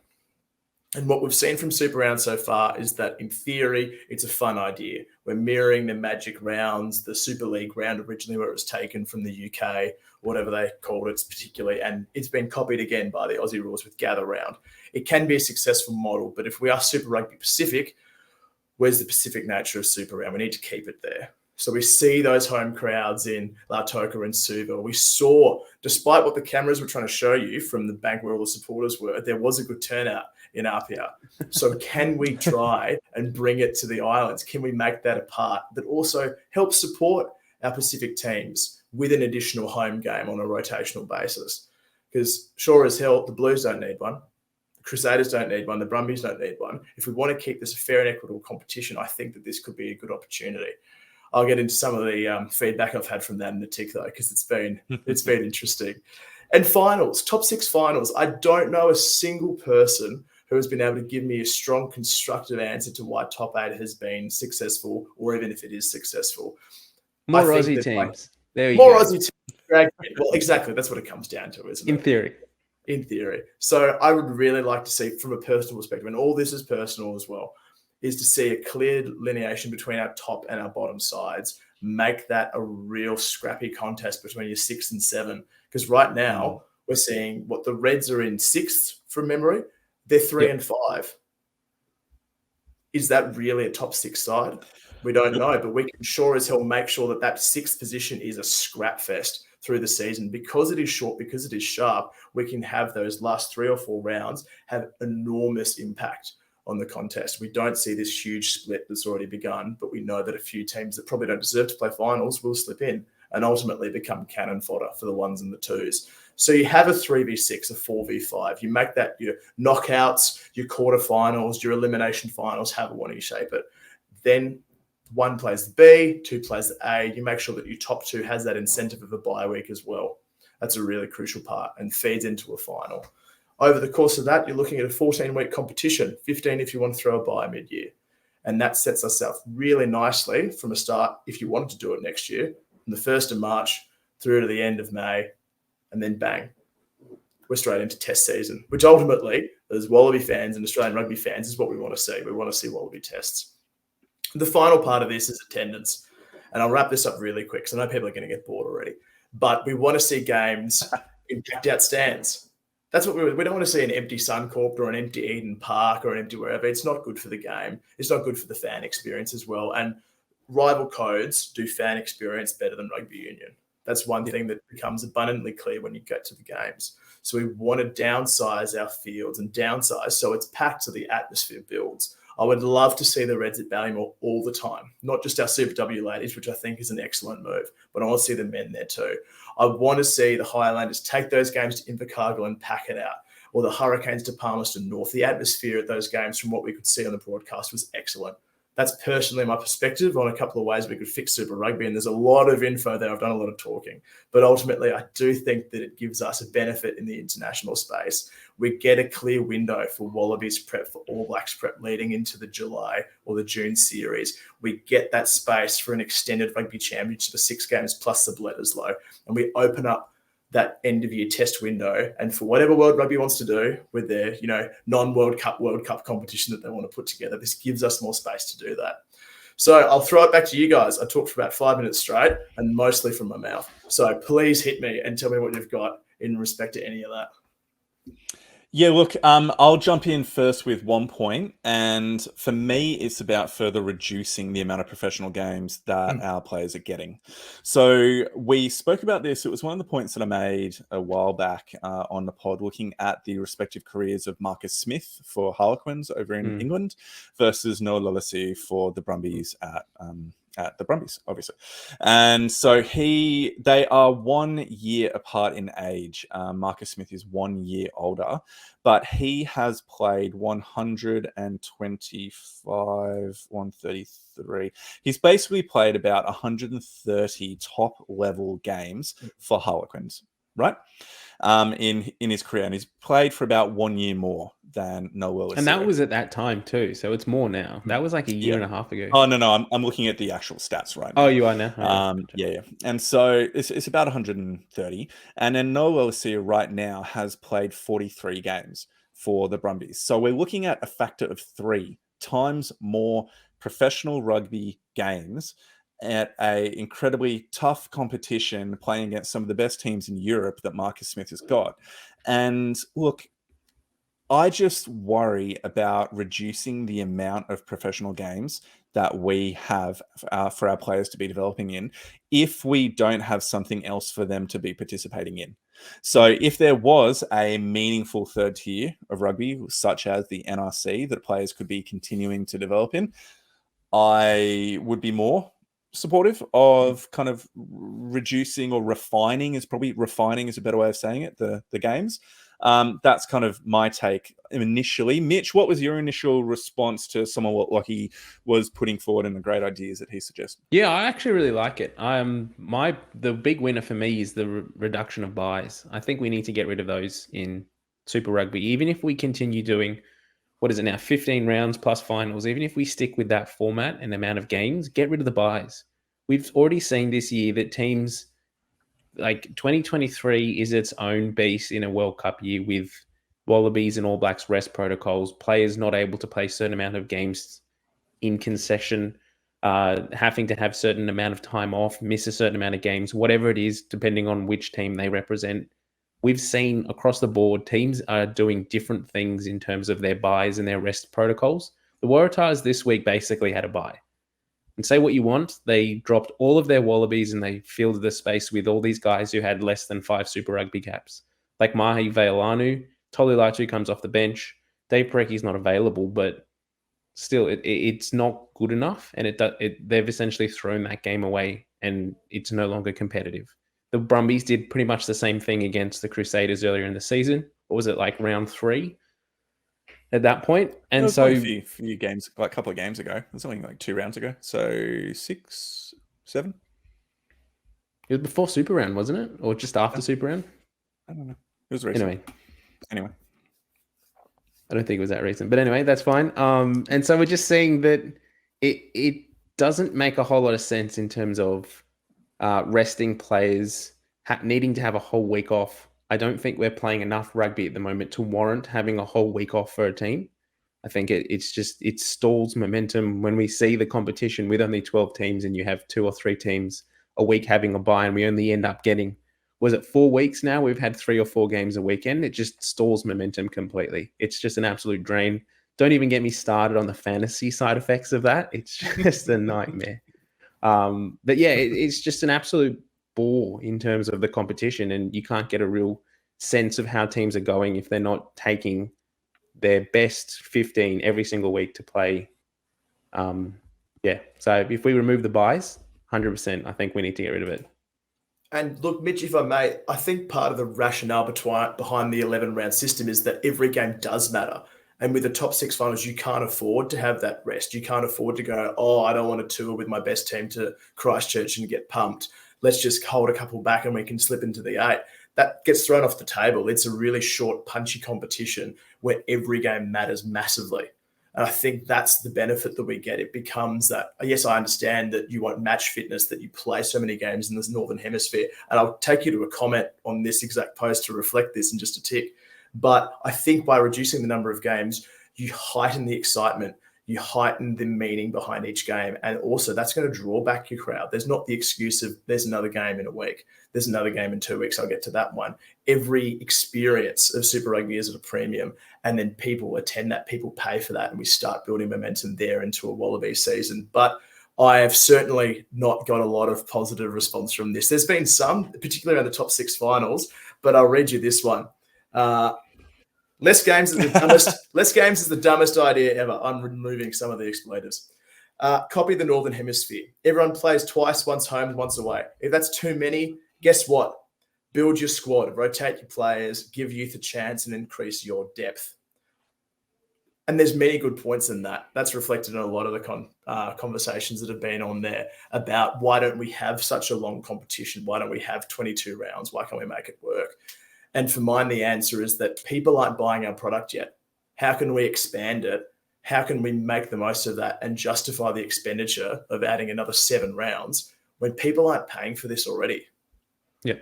C: And what we've seen from Super Round so far is that, in theory, it's a fun idea. We're mirroring the Magic rounds, the Super League round originally, where it was taken from the UK, whatever they called it particularly, and it's been copied again by the Aussie rules with Gather Round. It can be a successful model, but if we are Super Rugby Pacific, where's the Pacific nature of Super Round? We need to keep it there. So we see those home crowds in Lautoka and Suva. We saw, despite what the cameras were trying to show you from the bank where all the supporters were, there was a good turnout in Apia. So can we try and bring it to the islands? Can we make that a part that also helps support our Pacific teams with an additional home game on a rotational basis? Because sure as hell, the Blues don't need one. The Crusaders don't need one. The Brumbies don't need one. If we want to keep this a fair and equitable competition, I think that this could be a good opportunity. I'll get into some of the feedback I've had from that in the tick, though, because it's been interesting. And finals, top 6 finals. I don't know a single person who has been able to give me a strong, constructive answer to why top 8 has been successful, or even if it is successful.
D: More Aussie teams. There you
C: go. More Aussie teams. Well, exactly. That's what it comes down to, isn't it?
D: In theory.
C: In theory. So I would really like to see, from a personal perspective, and all this is personal as well, is to see a clear delineation between our top and our bottom sides. Make that a real scrappy contest between your 6 and 7. Because right now, we're seeing what the Reds are in 6th from memory. They're 3 and 5. Is that really a top 6 side? We don't know, but we can sure as hell make sure that that 6th position is a scrap fest through the season. Because it is short, because it is sharp, we can have those last 3 or 4 rounds have enormous impact on the contest. We don't see this huge split that's already begun, but we know that a few teams that probably don't deserve to play finals will slip in and ultimately become cannon fodder for the 1s and the 2s. So you have a 3v6, a 4v5. You make that your knockouts, your quarterfinals, your elimination finals, however one you shape it. Then 1 plays the B, 2 plays the A. You make sure that your top 2 has that incentive of a bye week as well. That's a really crucial part and feeds into a final. Over the course of that, you're looking at a 14-week competition, 15 if you want to throw a bye mid-year. And that sets us up really nicely from a start, if you wanted to do it next year, from the 1st of March through to the end of May, and then bang, we're straight into test season, which ultimately, as Wallaby fans and Australian rugby fans, is what we want to see. We want to see Wallaby tests. The final part of this is attendance. And I'll wrap this up really quick because I know people are going to get bored already. But we want to see games in packed-out stands. That's what we don't want to see an empty Suncorp or an empty Eden Park or an empty wherever. It's not good for the game. It's not good for the fan experience as well. And rival codes do fan experience better than rugby union. That's one thing that becomes abundantly clear when you get to the games. So we want to downsize our fields and downsize so it's packed so the atmosphere builds. I would love to see the Reds at Ballymore all the time, not just our Super W ladies, which I think is an excellent move, but I want to see the men there too. I want to see the Highlanders take those games to Invercargill and pack it out, or the Hurricanes to Palmerston North. The atmosphere at those games, from what we could see on the broadcast, was excellent. That's personally my perspective on a couple of ways we could fix Super Rugby, and there's a lot of info there. I've done a lot of talking, but ultimately I do think that it gives us a benefit in the international space. We get a clear window for Wallabies prep, for All Blacks prep leading into the July or the June series. We get that space for an extended rugby championship of 6 games plus the Bledisloe, and we open up that end of year test window. And for whatever World Rugby wants to do with their, non-World Cup, World Cup competition that they want to put together, this gives us more space to do that. So I'll throw it back to you guys. I talked for about 5 minutes straight and mostly from my mouth. So please hit me and tell me what you've got in respect to any of that.
B: Yeah, look, I'll jump in first with one point, and for me, it's about further reducing the amount of professional games that our players are getting. So we spoke about this. It was one of the points that I made a while back on the pod, looking at the respective careers of Marcus Smith for Harlequins over in England versus Noah Lolisi for the Brumbies at the Brumbies, obviously. And so they are 1 year apart in age. Marcus Smith is 1 year older, but he has played 125, 133. He's basically played about 130 top level games for Harlequins, right? In his career, and he's played for about 1 year more than Noel.
D: And that was at that time too, so it's more now. That was like a year and a half ago.
B: Oh no, I'm looking at the actual stats right now.
D: Oh, you are now. Okay.
B: Yeah. And so it's about 130, and then Noel right now has played 43 games for the Brumbies. So we're looking at a factor of 3 times more professional rugby games at a incredibly tough competition, playing against some of the best teams in Europe that Marcus Smith has got. And look, I just worry about reducing the amount of professional games that we have for our players to be developing in if we don't have something else for them to be participating in. So if there was a meaningful third tier of rugby, such as the NRC, that players could be continuing to develop in, I would be more supportive of kind of reducing or refining is a better way of saying it, the games. That's kind of my take initially. Mitch, what was your initial response to someone what Lachie was putting forward and the great ideas that he suggested?
D: Yeah, I actually really like it. The big winner for me is the reduction of buys. I think we need to get rid of those in Super Rugby, even if we continue doing, what is it now, 15 rounds plus finals. Even if we stick with that format and amount of games, get rid of the buys. We've already seen this year that teams, like 2023 is its own beast in a World Cup year, with Wallabies and All Blacks rest protocols, players not able to play a certain amount of games in concession, having to have certain amount of time off, miss a certain amount of games, whatever it is, depending on which team they represent. We've seen across the board, teams are doing different things in terms of their buys and their rest protocols. The Waratahs this week basically had a bye. And say what you want, they dropped all of their Wallabies and they filled the space with all these guys who had less than 5 Super Rugby caps. Like Mahi Veilanu, Tolu Latu comes off the bench. Dave Parecki's not available, but still, it's not good enough. And they've essentially thrown that game away and it's no longer competitive. The Brumbies did pretty much the same thing against the Crusaders earlier in the season. What was it, like round 3? At that point, and so
B: a few games, like a couple of games ago. It was only like 2 rounds ago, so 6, 7.
D: It was before Super Round, wasn't it, or just after Super Round?
B: I don't know. It was recent. Anyway,
D: I don't think it was that recent, but anyway, that's fine. And so we're just seeing that it doesn't make a whole lot of sense in terms of resting players, needing to have a whole week off. I don't think we're playing enough rugby at the moment to warrant having a whole week off for a team. I think it stalls momentum when we see the competition with only 12 teams and you have 2 or 3 teams a week having a bye, and we only end up getting, was it 4 weeks now? We've had 3 or 4 games a weekend. It just stalls momentum completely. It's just an absolute drain. Don't even get me started on the fantasy side effects of that. It's just a nightmare. But yeah, it's just an absolute bore in terms of the competition, and you can't get a real sense of how teams are going if they're not taking their best 15 every single week to play. So if we remove the buys, 100%, I think we need to get rid of it.
C: And look, Mitch, if I may, I think part of the rationale behind the 11-round system is that every game does matter. And with the top 6 finals, you can't afford to have that rest. You can't afford to go, I don't want to tour with my best team to Christchurch and get pumped. Let's just hold a couple back and we can slip into the 8. That gets thrown off the table. It's a really short, punchy competition where every game matters massively. And I think that's the benefit that we get. It becomes that, yes, I understand that you want match fitness, that you play so many games in this Northern Hemisphere. And I'll take you to a comment on this exact post to reflect this in just a tick. But I think by reducing the number of games, you heighten the excitement, you heighten the meaning behind each game. And also that's going to draw back your crowd. There's not the excuse of there's another game in a week. There's another game in 2 weeks. I'll get to that one. Every experience of Super Rugby is at a premium. And then people attend that, people pay for that. And we start building momentum there into a Wallaby season. But I have certainly not got a lot of positive response from this. There's been some, particularly around the top 6 finals, but I'll read you this one. Less games is the dumbest idea ever. I'm removing some of the expletives. Copy the Northern Hemisphere. Everyone plays twice, once home, once away. If that's too many, guess what? Build your squad, rotate your players, give youth a chance, and increase your depth. And there's many good points in that. That's reflected in a lot of the conversations that have been on there about why don't we have such a long competition? Why don't we have 22 rounds? Why can't we make it work? And for mine, the answer is that people aren't buying our product yet. How can we expand it? How can we make the most of that and justify the expenditure of adding another 7 rounds when people aren't paying for this already?
D: Yeah.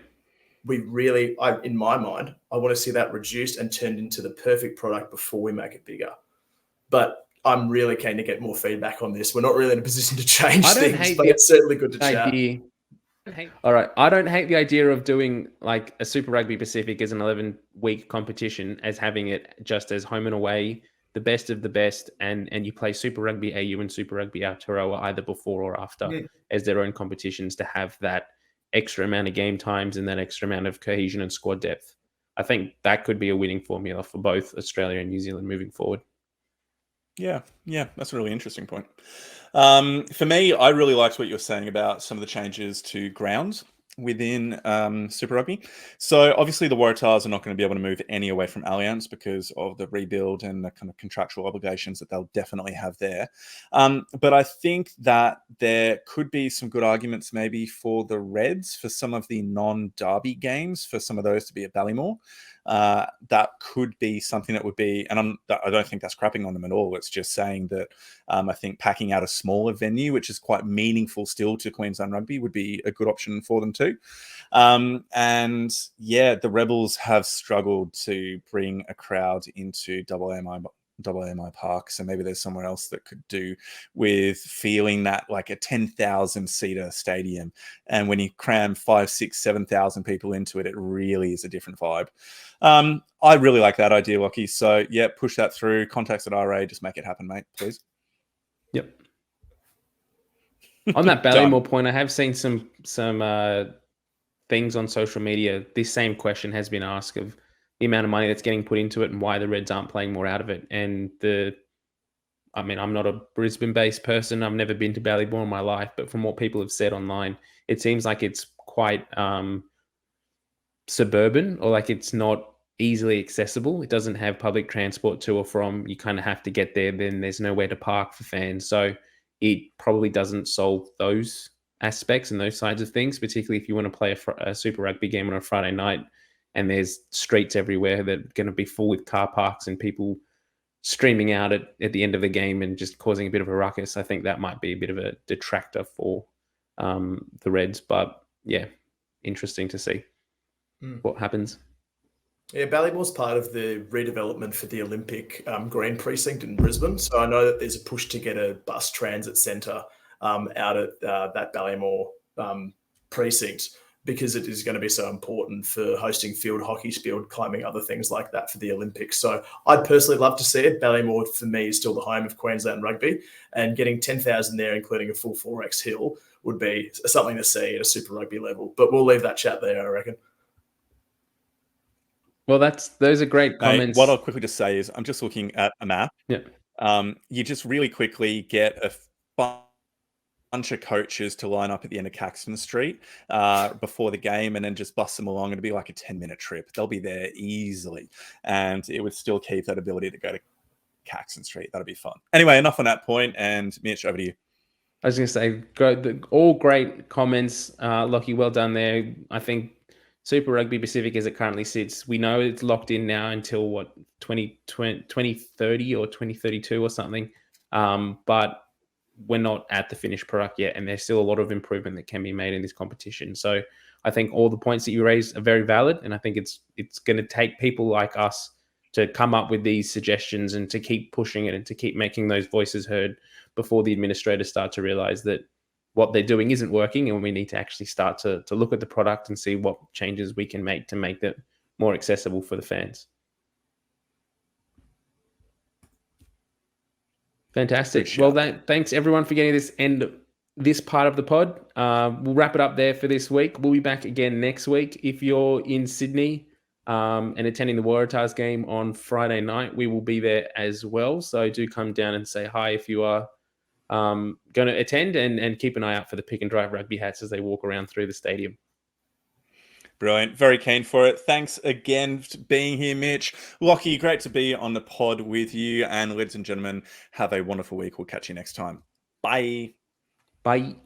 C: In my mind, I want to see that reduced and turned into the perfect product before we make it bigger. But I'm really keen to get more feedback on this. We're not really in a position to change things, but it's certainly good to chat.
D: All right. I don't hate the idea of doing like a Super Rugby Pacific as an 11-week competition, as having it just as home and away, the best of the best, and you play Super Rugby AU and Super Rugby Aotearoa either before or after as their own competitions, to have that extra amount of game times and that extra amount of cohesion and squad depth. I think that could be a winning formula for both Australia and New Zealand moving forward.
B: Yeah, that's a really interesting point. For me, I really liked what you were saying about some of the changes to grounds within Super Rugby. So obviously the Waratahs are not going to be able to move any away from Allianz because of the rebuild and the kind of contractual obligations that they'll definitely have there. But I think that there could be some good arguments maybe for the Reds for some of the non-derby games, for some of those to be at Ballymore. That could be something that would be, and I don't think that's crapping on them at all. It's just saying that I think packing out a smaller venue, which is quite meaningful still to Queensland Rugby, would be a good option for them too. And yeah, the Rebels have struggled to bring a crowd into AMI Park, so maybe there's somewhere else that could do with feeling that like a 10,000 seater stadium, and when you cram 5, 6, 7,000 people into it, it really is a different vibe. I really like that idea, Lachie. So yeah, push that through. Contacts at RA, just make it happen, mate, please.
D: Yep. On that Ballymore point, I have seen some things on social media. This same question has been asked of the amount of money that's getting put into it and why the Reds aren't playing more out of it. And I'm not a Brisbane-based person. I've never been to Ballymore in my life, but from what people have said online, it seems like it's quite suburban, or like it's not easily accessible. It doesn't have public transport to or from. You kind of have to get there. Then there's nowhere to park for fans. So it probably doesn't solve those aspects and those sides of things, particularly if you want to play a Super Rugby game on a Friday night and there's streets everywhere that are going to be full with car parks and people streaming out at the end of the game and just causing a bit of a ruckus. I think that might be a bit of a detractor for the Reds. But yeah, interesting to see what happens.
C: Yeah, Ballymore's part of the redevelopment for the Olympic Green Precinct in Brisbane. So I know that there's a push to get a bus transit centre out at that Ballymore precinct, because it is going to be so important for hosting field hockey, field climbing, other things like that for the Olympics. So I'd personally love to see it. Ballymore, for me, is still the home of Queensland Rugby, and getting 10,000 there, including a full 4X hill, would be something to see at a Super Rugby level. But we'll leave that chat there, I reckon.
D: Well, those are great comments.
B: What I'll quickly just say is I'm just looking at a map.
D: Yeah.
B: You just really quickly get a bunch of coaches to line up at the end of Caxton Street before the game, and then just bust them along. It'll be like a 10-minute trip. They'll be there easily, and it would still keep that ability to go to Caxton Street. That'll be fun. Anyway, enough on that point, and Mitch, over to you.
D: I was going to say, all great comments. Lachie, well done there. I think Super Rugby Pacific, as it currently sits, we know it's locked in now until 2030 or 2032 or something. But we're not at the finished product yet, and there's still a lot of improvement that can be made in this competition. So I think all the points that you raised are very valid, and I think it's going to take people like us to come up with these suggestions and to keep pushing it and to keep making those voices heard before the administrators start to realize that what they're doing isn't working, and we need to actually start to look at the product and see what changes we can make to make it more accessible for the fans. Fantastic. Well, thanks everyone for getting this part of the pod. We'll wrap it up there for this week. We'll be back again next week. If you're in Sydney and attending the Waratahs game on Friday night, we will be there as well. So do come down and say hi if you are going to attend and keep an eye out for the pick and drive rugby hats as they walk around through the stadium.
B: Brilliant. Very keen for it. Thanks again for being here, Mitch. Lachie, great to be on the pod with you. And ladies and gentlemen, have a wonderful week. We'll catch you next time. Bye.
D: Bye.